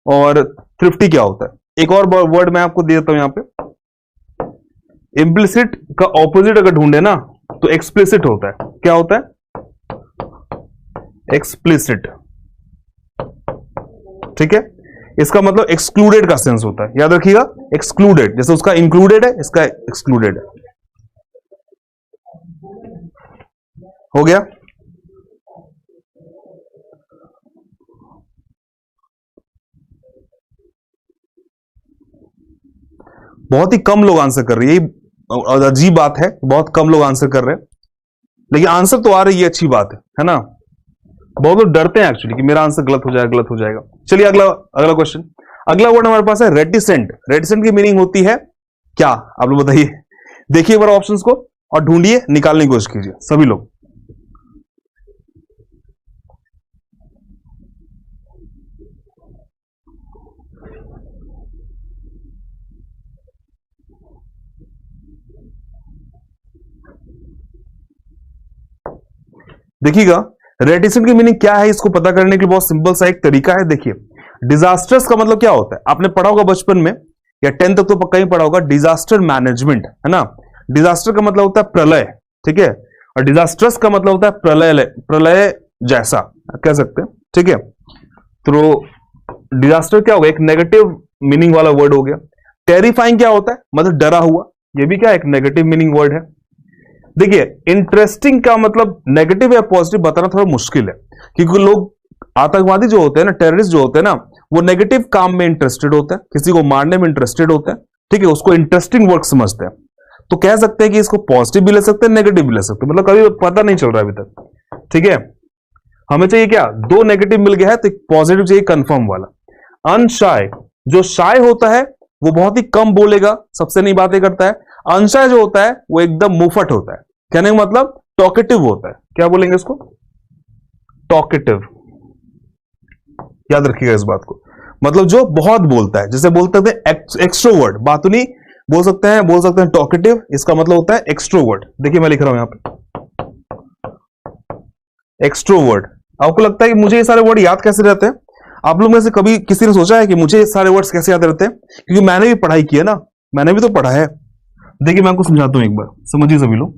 और थ्रिफ्टी क्या होता है। एक और वर्ड मैं आपको दे देता हूं यहां पे। इंप्लिसिट का ऑपोजिट अगर ढूंढे ना तो एक्सप्लिसिट होता है। क्या होता है, एक्सप्लिसिट, ठीक है। इसका मतलब एक्सक्लूडेड का सेंस होता है, याद रखिएगा, एक्सक्लूडेड, जैसे उसका इंक्लूडेड है, इसका एक्सक्लूडेड है। हो गया। बहुत ही कम लोग आंसर कर रहे हैं, यही अजीब बात है, बहुत कम लोग आंसर कर रहे हैं, लेकिन आंसर तो आ रही है, अच्छी बात है ना। बहुत लोग डरते हैं एक्चुअली कि मेरा आंसर गलत हो जाएगा, गलत हो जाएगा। चलिए अगला अगला क्वेश्चन। अगला वर्ड हमारे पास है रेटिसेंट। रेटिसेंट की मीनिंग होती है क्या, आप लोग बताइए। देखिए एक बार ऑप्शंस को और ढूंढिए, निकालने की कोशिश कीजिए सभी लोग। देखिएगा रेटिसेंट की मीनिंग क्या है, इसको पता करने के लिए बहुत सिंपल सा एक तरीका है। देखिए डिजास्टर्स का मतलब क्या होता है, आपने पढ़ा होगा बचपन में या 10th तक तो पक्का ही पढ़ा होगा, डिजास्टर मैनेजमेंट, है ना। डिजास्टर का मतलब होता है प्रलय, ठीक है, और डिजास्टर्स का मतलब होता है प्रलय, प्रलय जैसा कह सकते हैं, ठीक है। तो डिजास्टर क्या होगा, एक नेगेटिव मीनिंग वाला वर्ड हो गया। टेरिफाइंग क्या होता है, मतलब डरा हुआ, ये भी क्या एक नेगेटिव मीनिंग वर्ड है। देखिए इंटरेस्टिंग का मतलब नेगेटिव या पॉजिटिव बताना थोड़ा मुश्किल है, क्योंकि लोग आतंकवादी जो होते हैं ना, टेररिस्ट जो होते हैं ना, वो नेगेटिव काम में इंटरेस्टेड होते हैं, किसी को मारने में इंटरेस्टेड होते हैं, ठीक है, उसको इंटरेस्टिंग वर्क समझते हैं। तो कह सकते हैं कि इसको पॉजिटिव भी ले सकते हैं, नेगेटिव भी ले सकते हैं, मतलब कभी पता नहीं चल रहा है अभी तक, ठीक है। हमें चाहिए क्या, दो नेगेटिव मिल गया है तो एक पॉजिटिव चाहिए कंफर्म वाला। अनशाय, जो शाय होता है वो बहुत ही कम बोलेगा, सबसे नहीं बातें करता है। अनशाय जो होता है वो एकदम मुफट होता है, कहने का मतलब टॉकेटिव होता है। क्या बोलेंगे इसको, टॉकेटिव, याद रखिएगा इस बात को। मतलब जो बहुत बोलता है, जैसे बोलते थे एक्सट्रोवर्ट, बातुनी बोल सकते हैं टॉकेटिव, इसका मतलब होता है एक्सट्रोवर्ट। देखिए मैं लिख रहा हूं यहां पे एक्सट्रोवर्ट। आपको लगता है कि मुझे ये सारे वर्ड याद कैसे रहते हैं? आप लोग में से कभी किसी ने सोचा है कि मुझे ये सारे वर्ड्स कैसे याद रहते हैं? क्योंकि मैंने भी पढ़ाई की है ना, मैंने भी तो पढ़ा है। देखिए मैं आपको समझाता हूं एक बार, समझिए सभी लोग।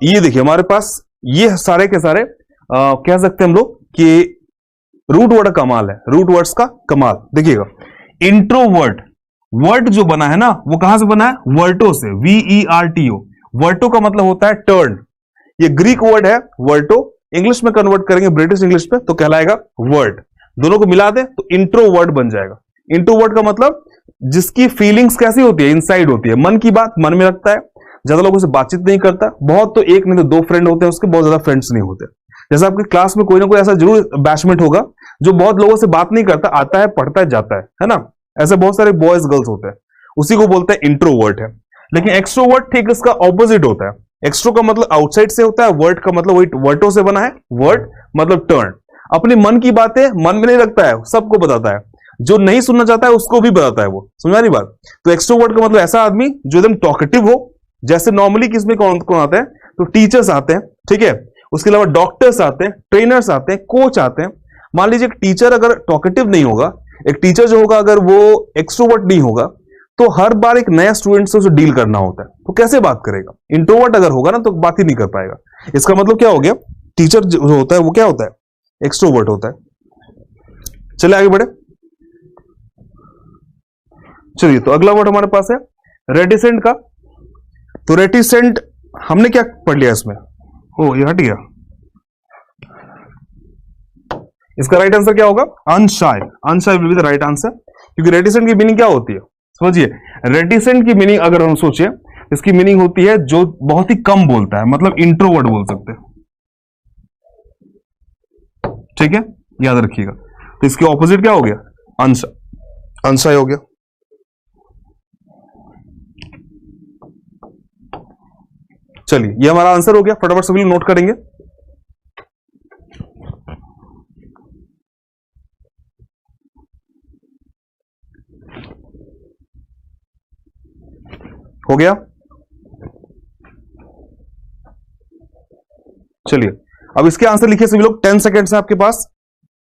ये देखिए हमारे पास ये सारे के सारे कह सकते हैं हम लोग कि रूट वर्ड का कमाल है, रूट वर्ड्स का कमाल। देखिएगा इंट्रोवर्ट वर्ड जो बना है ना, वो कहां से बना है, वर्टो से, VERTO। वर्टो का मतलब होता है टर्न। ये ग्रीक वर्ड है वर्टो, इंग्लिश में कन्वर्ट करेंगे ब्रिटिश इंग्लिश में तो कहलाएगा वर्ड। दोनों को मिला दे तो इंट्रोवर्ट बन जाएगा। इंट्रोवर्ट का मतलब जिसकी फीलिंग्स कैसी होती है, इनसाइड होती है, मन की बात मन में रखता है, ज्यादा लोगों से बातचीत नहीं करता, बहुत तो एक नहीं तो दो फ्रेंड होते हैं उसके, बहुत ज्यादा फ्रेंड्स नहीं होते। जैसे आपकी क्लास में कोई ना कोई ऐसा जरूर बैचमेट होगा जो बहुत लोगों से बात नहीं करता, आता है पढ़ता है जाता है ना। ऐसे बहुत सारे बॉयज गर्ल्स होते हैं, उसी को बोलते हैं इंट्रोवर्ट है। लेकिन एक्सट्रोवर्ट ठीक इसका ऑपोजिट होता है। एक्सट्रो का मतलब आउटसाइड से होता है, वर्ड का मतलब वही वर्टो से बना है, वर्ड मतलब टर्न। अपने मन की बातें मन में नहीं रखता है, सबको बताता है, जो नहीं सुनना चाहता है उसको भी बताता है। वो समझ आ रही बात? तो एक्सट्रोवर्ट का मतलब ऐसा आदमी जो एकदम टॉकेटिव हो। जैसे नॉर्मली किसमें कौन कौन आते हैं, तो टीचर्स आते हैं, ठीक है, उसके अलावा डॉक्टर्स आते हैं, ट्रेनर्स आते हैं, कोच आते हैं। मान लीजिए एक टीचर अगर टॉकेटिव नहीं होगा, एक टीचर जो होगा अगर वो एक्सट्रोवर्ट नहीं होगा, तो हर बार एक नया स्टूडेंट से उसे डील करना होता है, तो कैसे बात करेगा? इंट्रोवर्ट अगर होगा ना तो बात ही नहीं कर पाएगा। इसका मतलब क्या हो गया, टीचर जो होता है वो क्या होता है, एक्सट्रोवर्ट होता है। चलिए आगे बढ़े। चलिए तो अगला वर्ड हमारे पास है रेटिसेंट का। तो रेटिसेंट हमने क्या पढ़ लिया इसमें, ओ ये हट गया। इसका राइट आंसर क्या होगा, unshy. Unshy will be the right answer, क्योंकि रेटिसेंट की मीनिंग क्या होती है समझिए। रेटिसेंट की मीनिंग अगर हम सोचिए, इसकी मीनिंग होती है जो बहुत ही कम बोलता है, मतलब इंट्रोवर्ट बोल सकते हैं, ठीक है, याद रखिएगा। तो इसके ऑपोजिट क्या हो गया, अनशाय, अनशाय हो गया। चलिए ये हमारा आंसर हो गया, फटाफट सभी लोग नोट करेंगे। हो गया। चलिए अब इसके आंसर लिखिए सभी लोग, 10 सेकेंड्स है आपके पास,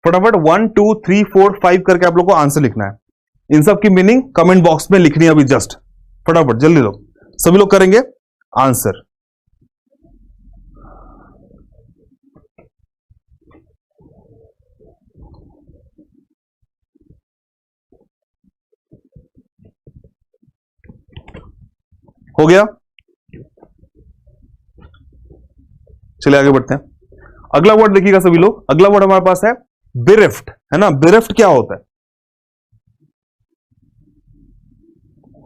फटाफट 1 2 3 4 5 करके आप लोग को आंसर लिखना है। इन सब की मीनिंग कमेंट बॉक्स में लिखनी है अभी जस्ट, फटाफट जल्दी लोग, सभी लोग करेंगे आंसर। हो गया। चलिए आगे बढ़ते हैं। अगला वर्ड देखिएगा सभी लोग, अगला वर्ड हमारे पास है बेरेफ्ट, है ना। बेरेफ्ट क्या होता है,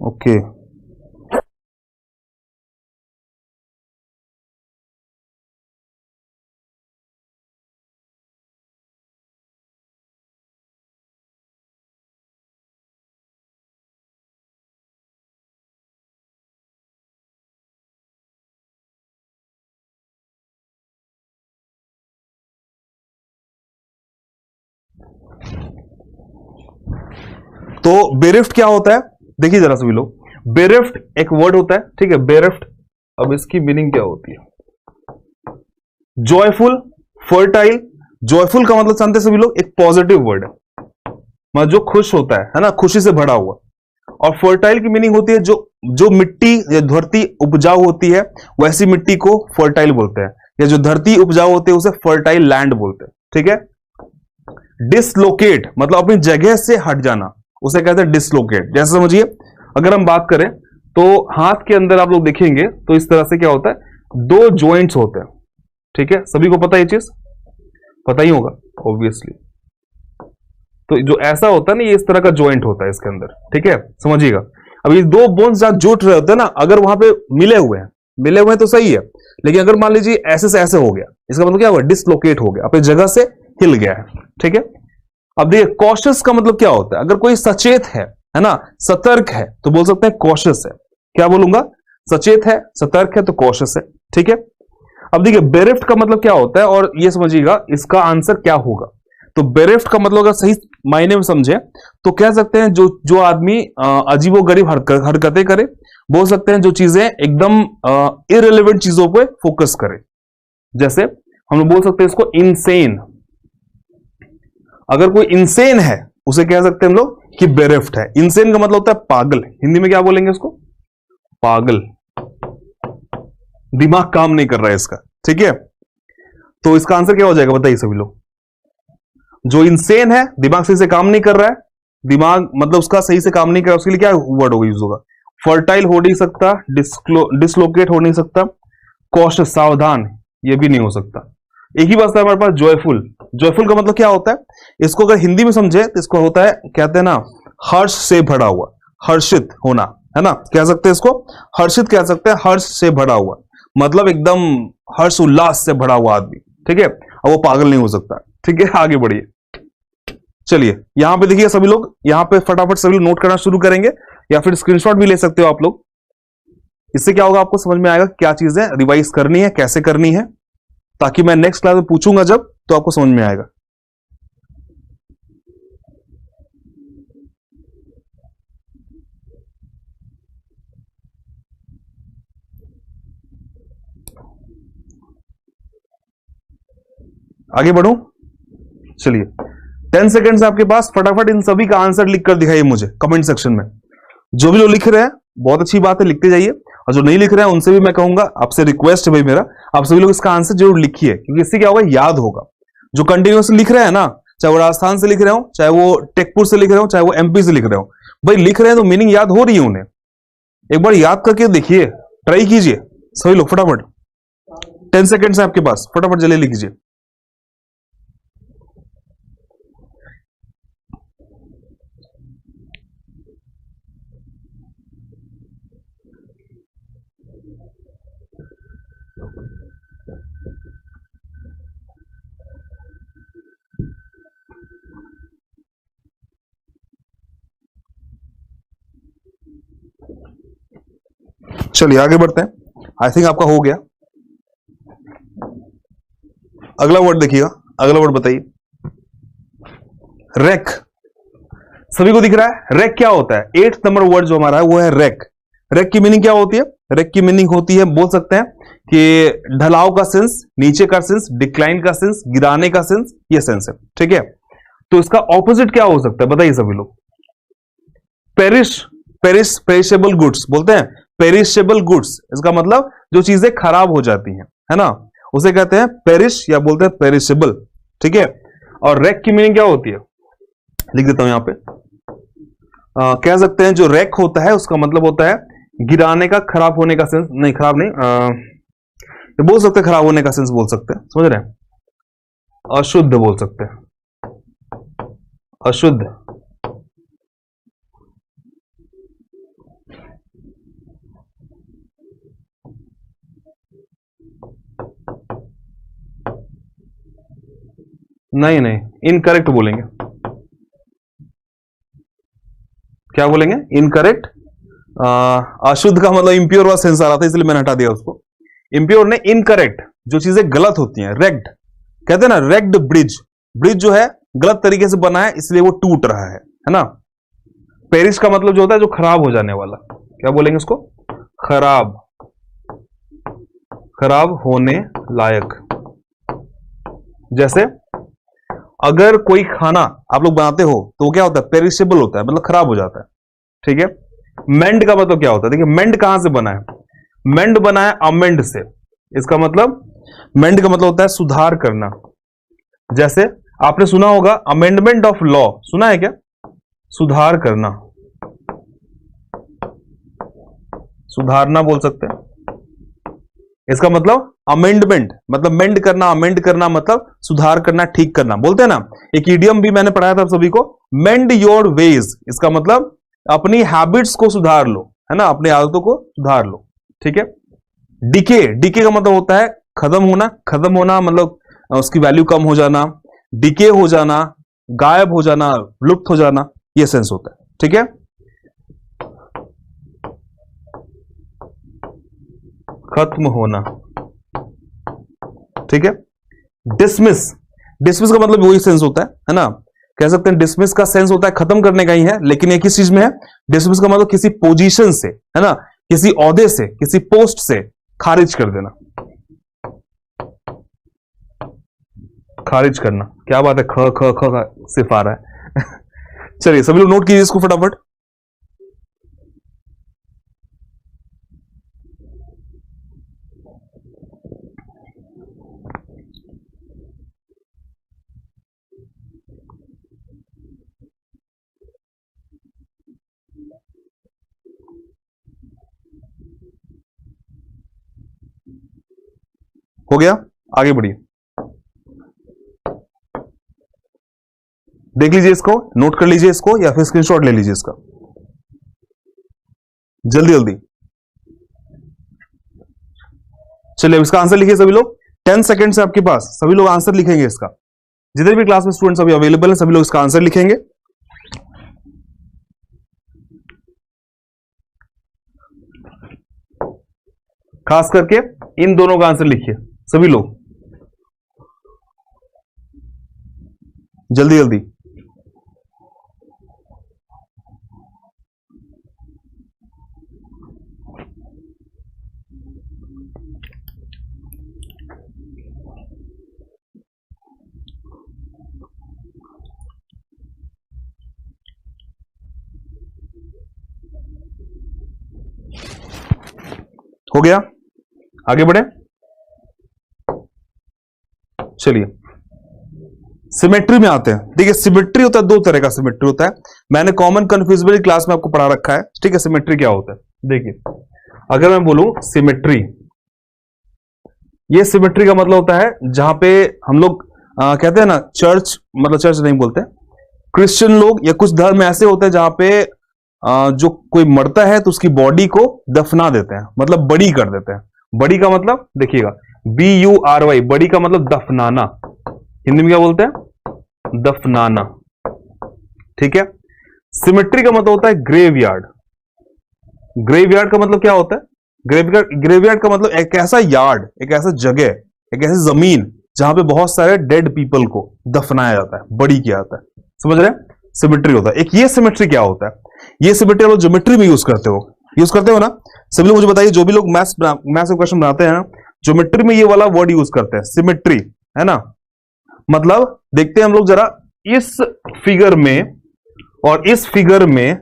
ओके तो बेरेफ्ट क्या होता है, देखिए जरा सभी लोग, बेरेफ्ट एक वर्ड होता है, ठीक है, बेरेफ्ट। अब इसकी मीनिंग क्या होती है, जॉयफुल, फर्टाइल। जॉयफुल का मतलब जानते सभी लोग, एक पॉजिटिव वर्ड है, मतलब जो खुश होता है ना, खुशी से भरा हुआ। और फर्टाइल की मीनिंग होती है जो जो मिट्टी या धरती उपजाऊ होती है, वैसी मिट्टी को फर्टाइल बोलते हैं, या जो धरती उपजाऊ होती है उसे फर्टाइल लैंड बोलते हैं, ठीक है। डिसलोकेट मतलब अपनी जगह से हट जाना, उसे कहते हैं डिसलोकेट। जैसे समझिए अगर हम बात करें तो हाथ के अंदर आप लोग देखेंगे तो इस तरह से क्या होता है, दो जॉइंट्स होते हैं, ठीक है, सभी को पता है ये चीज, पता ही होगा ऑब्वियसली। तो जो ऐसा होता है ना, ये इस तरह का जॉइंट होता है इसके अंदर, ठीक है, समझिएगा। अब ये दो बोन्स जहां जुट रहे होते हैं ना, अगर वहां पे मिले हुए हैं मिले हुए तो सही है, लेकिन अगर मान लीजिए ऐसे से ऐसे हो गया, इसका मतलब क्या हुआ, डिसलोकेट हो गया, अपनी जगह से हिल गया है। ठीक है, अब देखिए कॉशियस का मतलब क्या होता है, अगर कोई सचेत है ना, सतर्क है, तो बोल सकते हैं कॉशियस है। क्या बोलूंगा, सचेत है, सतर्क है, तो कॉशियस है। ठीक है, अब देखिए बेरिफ्ट का मतलब क्या होता है, और ये समझिएगा इसका आंसर क्या होगा। तो बेरिफ्ट का मतलब अगर सही मायने में समझे तो कह सकते हैं जो जो आदमी अजीबोगरीब हरकतें करे, बोल सकते हैं जो चीजें एकदम इररिलेवेंट चीजों पे फोकस करे, जैसे हम लोग बोल सकते हैं इसको इनसेन। अगर कोई इनसेन है उसे कह सकते हैं हम लोग कि बेरिफ्ट है। इनसेन का मतलब होता है पागल, हिंदी में क्या बोलेंगे उसको, पागल, दिमाग काम नहीं कर रहा है इसका। ठीक है, तो इसका आंसर क्या हो जाएगा बताइए सभी लोग। जो इंसेन है, दिमाग सही से काम नहीं कर रहा है, दिमाग मतलब उसका सही से काम नहीं कर रहा, उसके लिए क्या वर्ड होगा, यूज होगा, फर्टाइल हो नहीं सकता, डिसलोकेट हो नहीं सकता, कॉशियस सावधान ये भी नहीं हो सकता। एक ही बात है हमारे पास जॉयफुल। जॉयफुल का मतलब क्या होता है, इसको अगर हिंदी में समझे तो इसको होता है, कहते हैं ना, हर्ष से भरा हुआ, हर्षित होना, है ना, कह सकते हैं इसको हर्षित कह सकते हैं, हर्ष से भरा हुआ मतलब एकदम हर्ष उल्लास से भरा हुआ आदमी। ठीक है, अब वो पागल नहीं हो सकता। ठीक है, आगे बढ़िए। चलिए यहां पे देखिए सभी लोग, यहां पे फटाफट सभी लोग नोट करना शुरू करेंगे, या फिर स्क्रीनशॉट भी ले सकते हो आप लोग। इससे क्या होगा, आपको समझ में आएगा क्या चीजें रिवाइज करनी है, कैसे करनी है, ताकि मैं नेक्स्ट क्लास में पूछूंगा जब, तो आपको समझ में आएगा। आगे बढ़ूं, चलिए 10 सेकेंड्स आपके पास, फटाफट इन सभी का आंसर लिख कर दिखाइए मुझे कमेंट सेक्शन में। जो भी लोग लिख रहे हैं बहुत अच्छी बात है, लिखते जाइए, और जो नहीं लिख रहे हैं उनसे भी मैं कहूंगा, आपसे रिक्वेस्ट है भाई मेरा, आप सभी लोग इसका आंसर जरूर लिखिए, क्योंकि इससे क्या होगा, याद होगा। जो कंटिन्यूअसली लिख रहे हैं ना, चाहे वो राजस्थान से लिख रहे हो, चाहे वो टेकपुर से लिख रहे हो, चाहे वो एमपी से लिख रहे हो, भाई लिख रहे हैं तो मीनिंग याद हो रही है उन्हें। एक बार याद करके देखिए, ट्राई कीजिए सभी लोग फटाफट। 10 सेकेंड्स है आपके पास, फटाफट जल्दी लिख लीजिए। चलिए आगे बढ़ते हैं, आई थिंक आपका हो गया। अगला वर्ड देखिएगा, अगला वर्ड बताइए, रैक। सभी को दिख रहा है रैक क्या होता है, 8th नंबर वर्ड जो हमारा है वो है रैक। रैक की मीनिंग क्या होती है, रैक की मीनिंग होती है, बोल सकते हैं कि ढलाव का सेंस, नीचे का सेंस, डिक्लाइन का सेंस, गिराने का सेंस, ये सेंस है। ठीक है, तो इसका ऑपोजिट क्या हो सकता है बताइए सभी लोग। पेरिश, पेरिशेबल गुड्स बोलते हैं, पेरिशेबल गुड्स, इसका मतलब जो चीजें खराब हो जाती हैं, है ना, उसे कहते हैं पेरिश या बोलते हैं पेरिशेबल। ठीक है, और रैक की मीनिंग क्या होती है, लिख देता हूं यहां पे, कह सकते हैं जो रैक होता है उसका मतलब होता है गिराने का, खराब होने का सेंस, नहीं खराब नहीं, बोल सकते हैं खराब होने का सेंस बोल सकते हैं, समझ रहे हैं, अशुद्ध बोल सकते हैं, अशुद्ध। नहीं नहीं, इनकरेक्ट बोलेंगे। क्या बोलेंगे, इनकरेक्ट। अशुद्ध का मतलब इंप्योर वाला सेंस आ रहा था, इसलिए मैंने हटा दिया उसको, इंप्योर ने, इनकरेक्ट, जो चीजें गलत होती हैं। रेक्ड कहते हैं ना, रेक्ड ब्रिज, ब्रिज जो है गलत तरीके से बना है इसलिए वो टूट रहा है ना। पेरिश का मतलब जो होता है जो खराब हो जाने वाला, क्या बोलेंगे उसको, खराब, खराब होने लायक। जैसे अगर कोई खाना आप लोग बनाते हो तो वो क्या होता है, पेरिशेबल होता है, मतलब खराब हो जाता है। ठीक है, मेंड का मतलब क्या होता है, देखिए मेंड कहां से बना है, मेंड बना है अमेंड से, इसका मतलब मेंड का मतलब होता है सुधार करना। जैसे आपने सुना होगा अमेंडमेंट ऑफ लॉ, सुना है क्या, सुधार करना, सुधारना बोल सकते हैं। इसका मतलब अमेंडमेंट मतलब मेंड करना, अमेंड करना मतलब सुधार करना, ठीक करना, बोलते हैं ना। एक इडियम भी मैंने पढ़ाया था सभी को, मेंड योर वेज, इसका मतलब अपनी हैबिट्स को सुधार लो, है ना, अपनी आदतों को सुधार लो। ठीक है, डीके, डीके का मतलब होता है खत्म होना, खत्म होना मतलब उसकी वैल्यू कम हो जाना, डीके हो जाना, गायब हो जाना, लुप्त हो जाना, ये सेंस होता है। ठीक है, खत्म होना। ठीक है, डिसमिस, डिसमिस का मतलब वही सेंस होता है ना, कह सकते हैं डिसमिस का सेंस होता है खत्म करने का ही है, लेकिन ये किस चीज में है, डिसमिस का मतलब किसी पोजीशन से, है ना, किसी ओहदे से, किसी पोस्ट से खारिज कर देना, खारिज करना। क्या बात है, ख ख ख ख सिर्फ आ रहा है। चलिए सभी लोग नोट कीजिए इसको फटाफट। हो गया, आगे बढ़िए, देख लीजिए इसको, नोट कर लीजिए इसको, या फिर स्क्रीनशॉट ले लीजिए इसका, जल्दी जल्दी। चलिए अब इसका आंसर लिखिए सभी लोग, 10 सेकंड से आपके पास, सभी लोग आंसर लिखेंगे इसका, जितने भी क्लास में स्टूडेंट्स अभी अवेलेबल हैं सभी लोग इसका आंसर लिखेंगे। खास करके इन दोनों का आंसर लिखिए सभी लोग, जल्दी जल्दी। हो गया, आगे बढ़े। चलिए सिमेट्री में आते हैं। देखिए सिमेट्री होता है, दो तरह का सिमेट्री होता है, मैंने कॉमन कंफ्यूजिबल क्लास में आपको पढ़ा रखा है। ठीक है, सिमेट्री क्या होता है, देखिए अगर मैं बोलूं सिमेट्री, ये सिमेट्री का मतलब होता है जहां पे हम लोग कहते हैं ना चर्च, मतलब चर्च नहीं बोलते, क्रिश्चियन लोग या कुछ धर्म ऐसे होते हैं जहां पे जो कोई मरता है तो उसकी बॉडी को दफना देते हैं, मतलब बड़ी कर देते हैं। बड़ी का मतलब देखिएगा, BURY, बड़ी का मतलब दफनाना, हिंदी में क्या बोलते हैं, दफनाना। ठीक है, सिमेट्री का मतलब होता है ग्रेवयार्ड। ग्रेवयार्ड का मतलब क्या होता है, ग्रेवयार्ड का मतलब एक ऐसा यार्ड, एक ऐसा जगह, एक ऐसी जमीन जहां पे बहुत सारे डेड पीपल को दफनाया जाता है, बड़ी किया जाता है, समझ रहे हैं, सिमेट्री होता है। एक ये सिमेट्री क्या होता है, ये सिमेट्री लोग ज्योमेट्री में यूज करते हो ना, सभी लोग मुझे बताइए, जो भी लोग मैथ्स के क्वेश्चन बनाते हैं ज्योमेट्री में ये वाला वर्ड यूज करते हैं, सिमेट्री, है ना। मतलब देखते हैं हम लोग जरा इस फिगर में और इस फिगर में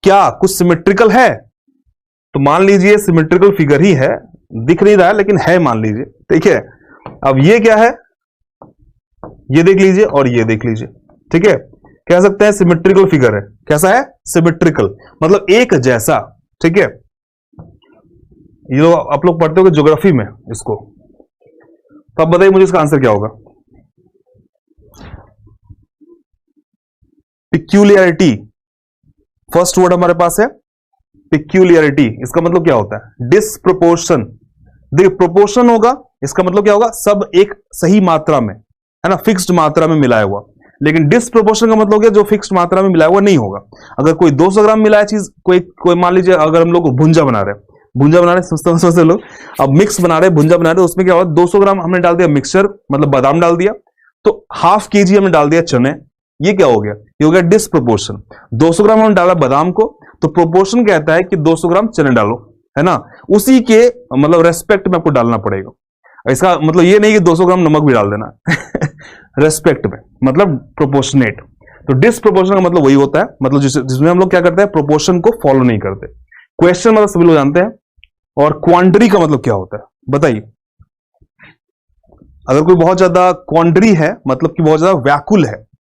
क्या कुछ सिमेट्रिकल है, तो मान लीजिए सिमेट्रिकल फिगर ही है, दिख नहीं रहा है लेकिन है, मान लीजिए। ठीक है, अब ये क्या है, ये देख लीजिए और ये देख लीजिए। ठीक है, कह सकते हैं सिमेट्रिकल फिगर है, कैसा है, सिमेट्रिकल, मतलब एक जैसा। ठीक है, ये आप लोग पढ़ते हो ज्योग्राफी में इसको, तो अब बताइए मुझे इसका आंसर क्या होगा। पिक्यूलियरिटी, फर्स्ट वर्ड हमारे पास है पिक्यूलियरिटी, इसका मतलब क्या होता है, डिसप्रोपोर्शन। देखिए प्रोपोर्शन होगा, इसका मतलब क्या होगा, सब एक सही मात्रा में, है ना, फिक्स्ड मात्रा में मिलाया हुआ। लेकिन डिसप्रोपोर्शन का मतलब हो गया जो फिक्स्ड मात्रा में मिलाया हुआ नहीं होगा। अगर कोई 200 ग्राम मिलाया चीज, कोई मान लीजिए अगर हम लोग भुंजा बना रहे समझते लोग, अब मिक्स बना रहे, भुंजा बना रहे, तो उसमें क्या होगा, 200 ग्राम हमने डाल दिया मिक्सचर, मतलब बादाम डाल दिया, तो ½ kg हमने डाल दिया चने, ये क्या हो गया, ये हो गया डिसप्रोपोर्शन। 200 ग्राम हमने डाला बादाम को, तो प्रोपोर्शन कहता है कि 200 ग्राम चने डालो, है ना, उसी के मतलब रेस्पेक्ट में आपको डालना पड़ेगा। इसका मतलब ये नहीं कि 200 ग्राम नमक भी डाल देना रेस्पेक्ट में, मतलब प्रोपोर्शनेट। तो डिसप्रोपोर्शन का मतलब वही होता है, मतलब जिसमें हम लोग क्या करते हैं, प्रोपोर्शन को फॉलो नहीं करते। क्वेश्चन मतलब सभी लोग जानते हैं। और क्वांड्री का मतलब क्या होता है बताइए। अगर कोई बहुत ज्यादा क्वांड्री है, मतलब कि बहुत ज्यादा व्याकुल है,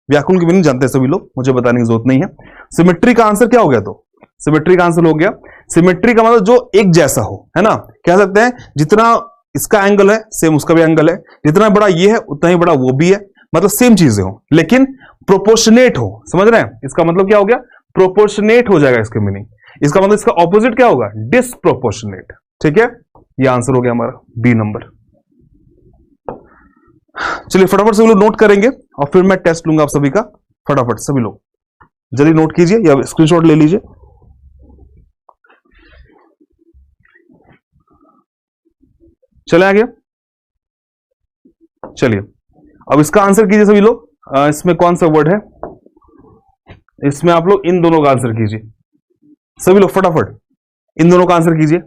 व्याकुल की मीनिंग जानते हैं सभी लोग, मुझे बताने की जरूरत नहीं है। सिमेट्री का आंसर क्या हो गया, तो सिमेट्री का आंसर हो गया, सिमेट्री का मतलब जो एक जैसा हो, है ना, कह सकते हैं जितना इसका एंगल है सेम उसका भी एंगल है, जितना बड़ा ये है उतना ही बड़ा वो भी है, मतलब सेम चीजें हो लेकिन प्रोपोर्शनेट हो, समझ रहे हैं, इसका मतलब क्या हो गया, प्रोपोर्शनेट हो जाएगा इसका मीनिंग। इसका मतलब इसका ऑपोजिट क्या होगा, डिसप्रोपोर्शनेट। ठीक है, ये आंसर हो गया हमारा बी नंबर। चलिए फटाफट से लोग नोट करेंगे और फिर मैं टेस्ट लूंगा आप सभी का। फटाफट सभी लोग जल्दी नोट कीजिए या स्क्रीनशॉट ले लीजिए। चले आगे, चलिए अब इसका आंसर कीजिए सभी लोग। इसमें कौन सा वर्ड है, इसमें आप लोग इन दोनों का आंसर कीजिए सभी लोग, फटाफट इन दोनों का आंसर कीजिए।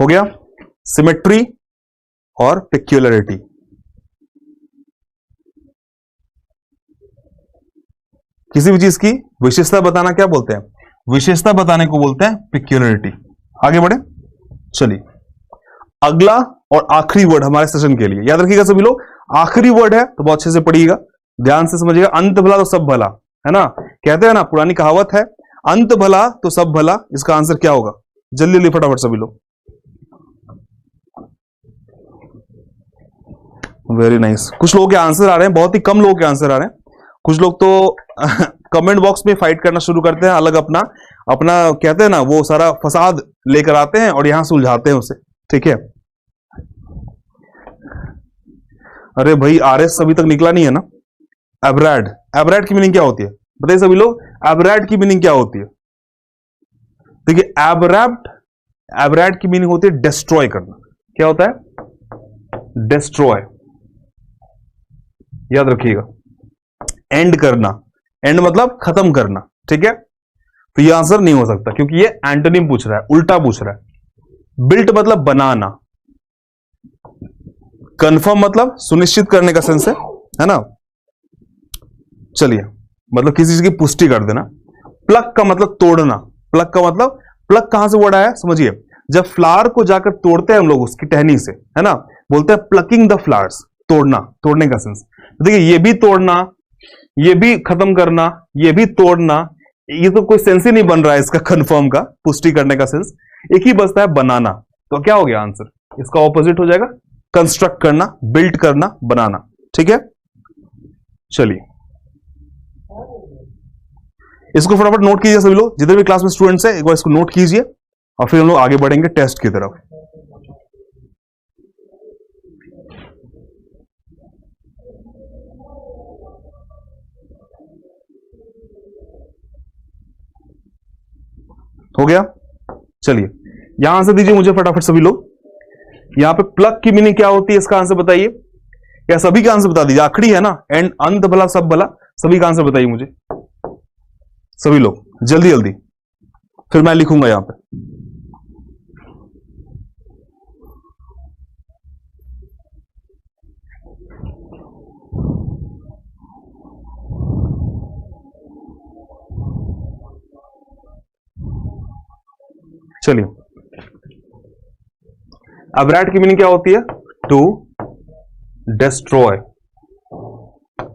हो गया, सिमेट्री और पेक्यूलरिटी। किसी भी चीज की विशेषता बताना क्या बोलते हैं, विशेषता बताने को बोलते हैं पेक्यूलरिटी। आगे बढ़े, चलिए अगला और आखिरी वर्ड हमारे सेशन के लिए याद रखिएगा सभी लोग। आखिरी वर्ड है तो बहुत अच्छे से पढ़िएगा, ध्यान से समझिएगा। अंत भला तो सब भला, है ना, कहते हैं ना, पुरानी कहावत है, अंत भला तो सब भला। इसका आंसर क्या होगा, जल्दी जल्दी फटाफट सभी लोग। वेरी नाइस, कुछ लोगों के आंसर आ रहे हैं, बहुत ही कम लोगों के आंसर आ रहे हैं। कुछ लोग तो कमेंट बॉक्स में फाइट करना शुरू करते हैं, अलग अपना अपना कहते हैं ना वो सारा फसाद लेकर आते हैं और यहां सुलझाते हैं उसे, ठीक है। अरे भाई आरएस अभी तक निकला नहीं है ना। एब्रैड, एब्रैड की मीनिंग क्या होती है बताइए सभी लोग, एब्रैड की मीनिंग क्या होती है। देखिए एब्रैड, एब्रैड की मीनिंग होती है डिस्ट्रॉय करना। क्या होता है, डिस्ट्रॉय, याद रखिएगा। एंड करना, एंड मतलब खत्म करना, ठीक है। तो ये आंसर नहीं हो सकता क्योंकि ये एंटोनिम पूछ रहा है, उल्टा पूछ रहा है। बिल्ट मतलब बनाना, कंफर्म मतलब सुनिश्चित करने का सेंस है ना। चलिए मतलब किसी चीज की पुष्टि कर देना। प्लग का मतलब तोड़ना, प्लग का मतलब, प्लग कहां से वर्ड आया समझिए, जब फ्लावर को जाकर तोड़ते हैं हम लोग उसकी टहनी से, है ना, बोलते हैं प्लकिंग द फ्लावर्स, तोड़ना, तोड़ने का सेंस। देखिए ये भी तोड़ना, ये भी खत्म करना, ये भी तोड़ना, ये तो कोई सेंस ही नहीं बन रहा है इसका कंफर्म का, पुष्टि करने का सेंस। एक ही बचता है बनाना। तो क्या हो गया आंसर, इसका ऑपोजिट हो जाएगा कंस्ट्रक्ट करना, बिल्ड करना, बनाना, ठीक है। चलिए इसको फटाफट नोट कीजिए सभी लोग, जितने भी क्लास में स्टूडेंट्स हैं एक बार इसको नोट कीजिए और फिर हम लोग आगे बढ़ेंगे टेस्ट की तरफ। हो गया, चलिए यहां आंसर दीजिए मुझे फटाफट सभी लोग। यहां पे प्लग की मीनिंग क्या होती है इसका आंसर बताइए, या सभी का आंसर बता दीजिए, आखिरी है ना, एंड अंत भला सब भला, सभी का आंसर बताइए मुझे सभी लोग जल्दी जल्दी, फिर मैं लिखूंगा यहां पे। चलिए एब्रैड की मीनिंग क्या होती है, टू डिस्ट्रॉय,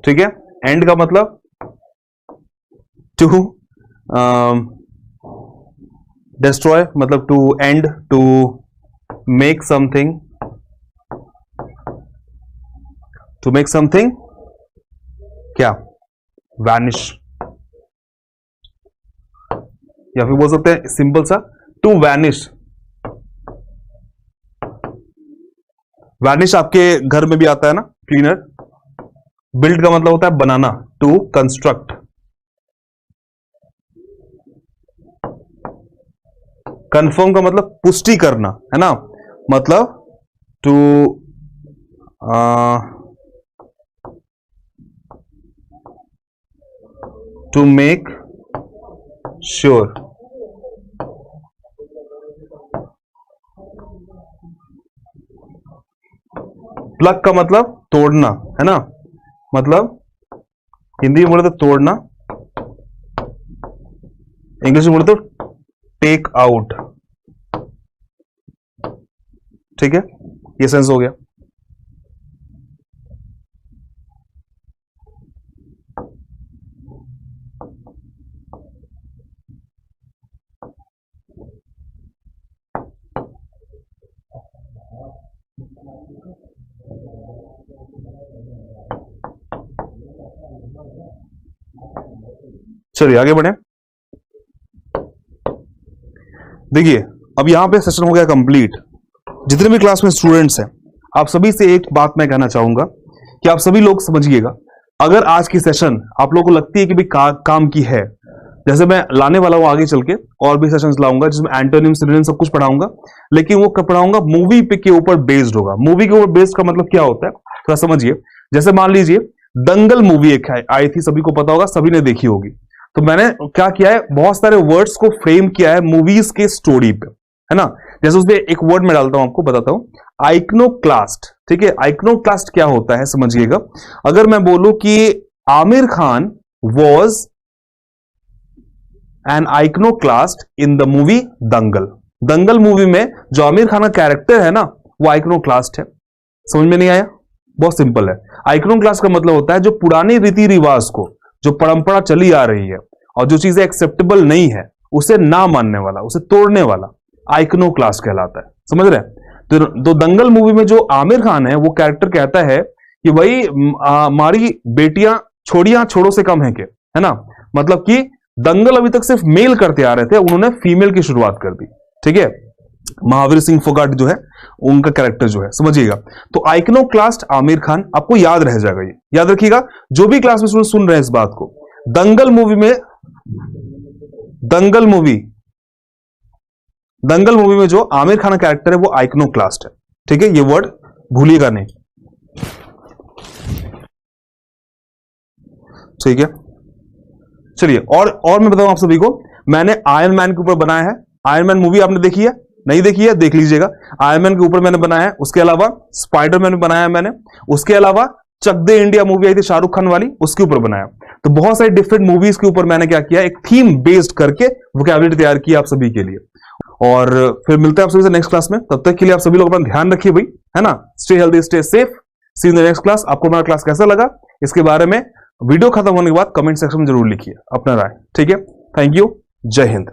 ठीक है। एंड का मतलब टू डिस्ट्रॉय मतलब to end, to make something, to make something क्या, वैनिश, या फिर बोल सकते हैं सिंपल सा टू वैनिश। वैनिश आपके घर में भी आता है ना, क्लीनर। बिल्ड का मतलब होता है बनाना, टू कंस्ट्रक्ट। कंफर्म का मतलब पुष्टि करना, है ना, मतलब to to make sure. Plug का मतलब तोड़ना, है ना, मतलब हिंदी में बोले तो तोड़ना, इंग्लिश में बोले तो टेक आउट, ठीक है, ये सेंस हो गया। चलिए आगे बढ़े। देखिए अब यहां पे सेशन हो गया कंप्लीट। जितने भी क्लास में स्टूडेंट्स हैं, आप सभी से एक बात मैं कहना चाहूंगा कि आप सभी लोग समझिएगा, अगर आज की सेशन आप लोगों को लगती है कि भाई काम की है, जैसे मैं लाने वाला हूं आगे चल के और भी सेशंस लाऊंगा जिसमें एंटोनिम सिनोनिम सब कुछ पढ़ाऊंगा, लेकिन वो पढ़ाऊंगा मूवी पे के ऊपर बेस्ड होगा। मूवी के ऊपर बेस्ड का मतलब क्या होता है थोड़ा समझिए। जैसे मान लीजिए दंगल मूवी एक आई थी, सभी को पता होगा, सभी ने देखी होगी। तो मैंने क्या किया है, बहुत सारे वर्ड्स को फ्रेम किया है मूवीज के स्टोरी पे, है ना। जैसे उसमें एक वर्ड मैं डालता हूं, आपको बताता हूं, आइकनोक्लास्ट। ठीक है, आइकनोक्लास्ट क्या होता है समझिएगा। अगर मैं बोलूं कि Aamir Khan was an iconoclast in the movie Dangal. Dangal movie में जो आमिर खान का कैरेक्टर है ना, वो आइकनोक्लास्ट है। समझ में नहीं आया? बहुत सिंपल है। आइकनोक्लास्ट का मतलब होता है जो पुरानी रीति रिवाज को, जो परंपरा चली आ रही है और जो चीजें एक्सेप्टेबल नहीं है उसे ना मानने वाला, उसे तोड़ने वाला, आइकनोक्लास्ट कहलाता है। समझ रहे हैं? तो दंगल मूवी में जो आमिर खान है वो कैरेक्टर कहता है कि भाई हमारी बेटियां छोड़ियां छोड़ो से कम है के, है ना। मतलब कि दंगल अभी तक सिर्फ मेल करते आ रहे थे, उन्होंने फीमेल की शुरुआत कर दी। ठीक है, महावीर सिंह फोगाट जो है उनका कैरेक्टर जो है, समझिएगा। तो आइकनोक्लास्ट आमिर खान, आपको याद रह जाएगा, ये याद रखिएगा जो भी क्लास में सुन रहे हैं इस बात को। दंगल मूवी में जो आमिर खान का कैरेक्टर है वो आइकनोक्लास्ट है। ठीक है, ये वर्ड भूलिएगा नहीं। ठीक है, चलिए और मैं बताऊं आप सभी को, मैंने आयरन मैन के ऊपर बनाया है। आयरन मैन मूवी आपने देखी है? नहीं देखी है? देख लीजिएगा। आयरन मैन के ऊपर मैंने बनाया है। उसके अलावा स्पाइडरमैन बनाया है मैंने। उसके अलावा चक दे इंडिया मूवी आई थी शाहरुख खान वाली, उसके ऊपर बनाया। तो बहुत सारी डिफरेंट मूवीज के ऊपर मैंने क्या किया, एक थीम बेस्ड करके वोकैबुलरी तैयार की आप सभी के लिए। और फिर मिलते हैं आप सभी से नेक्स्ट क्लास में। तब तक के लिए आप सभी लोग अपना ध्यान रखिए भाई, है ना। Stay healthy, stay safe. See in the next class. आपको हमारा क्लास कैसा लगा इसके बारे में वीडियो खत्म होने के बाद कमेंट सेक्शन में जरूर लिखिए अपना राय। ठीक है, थैंक यू, जय हिंद।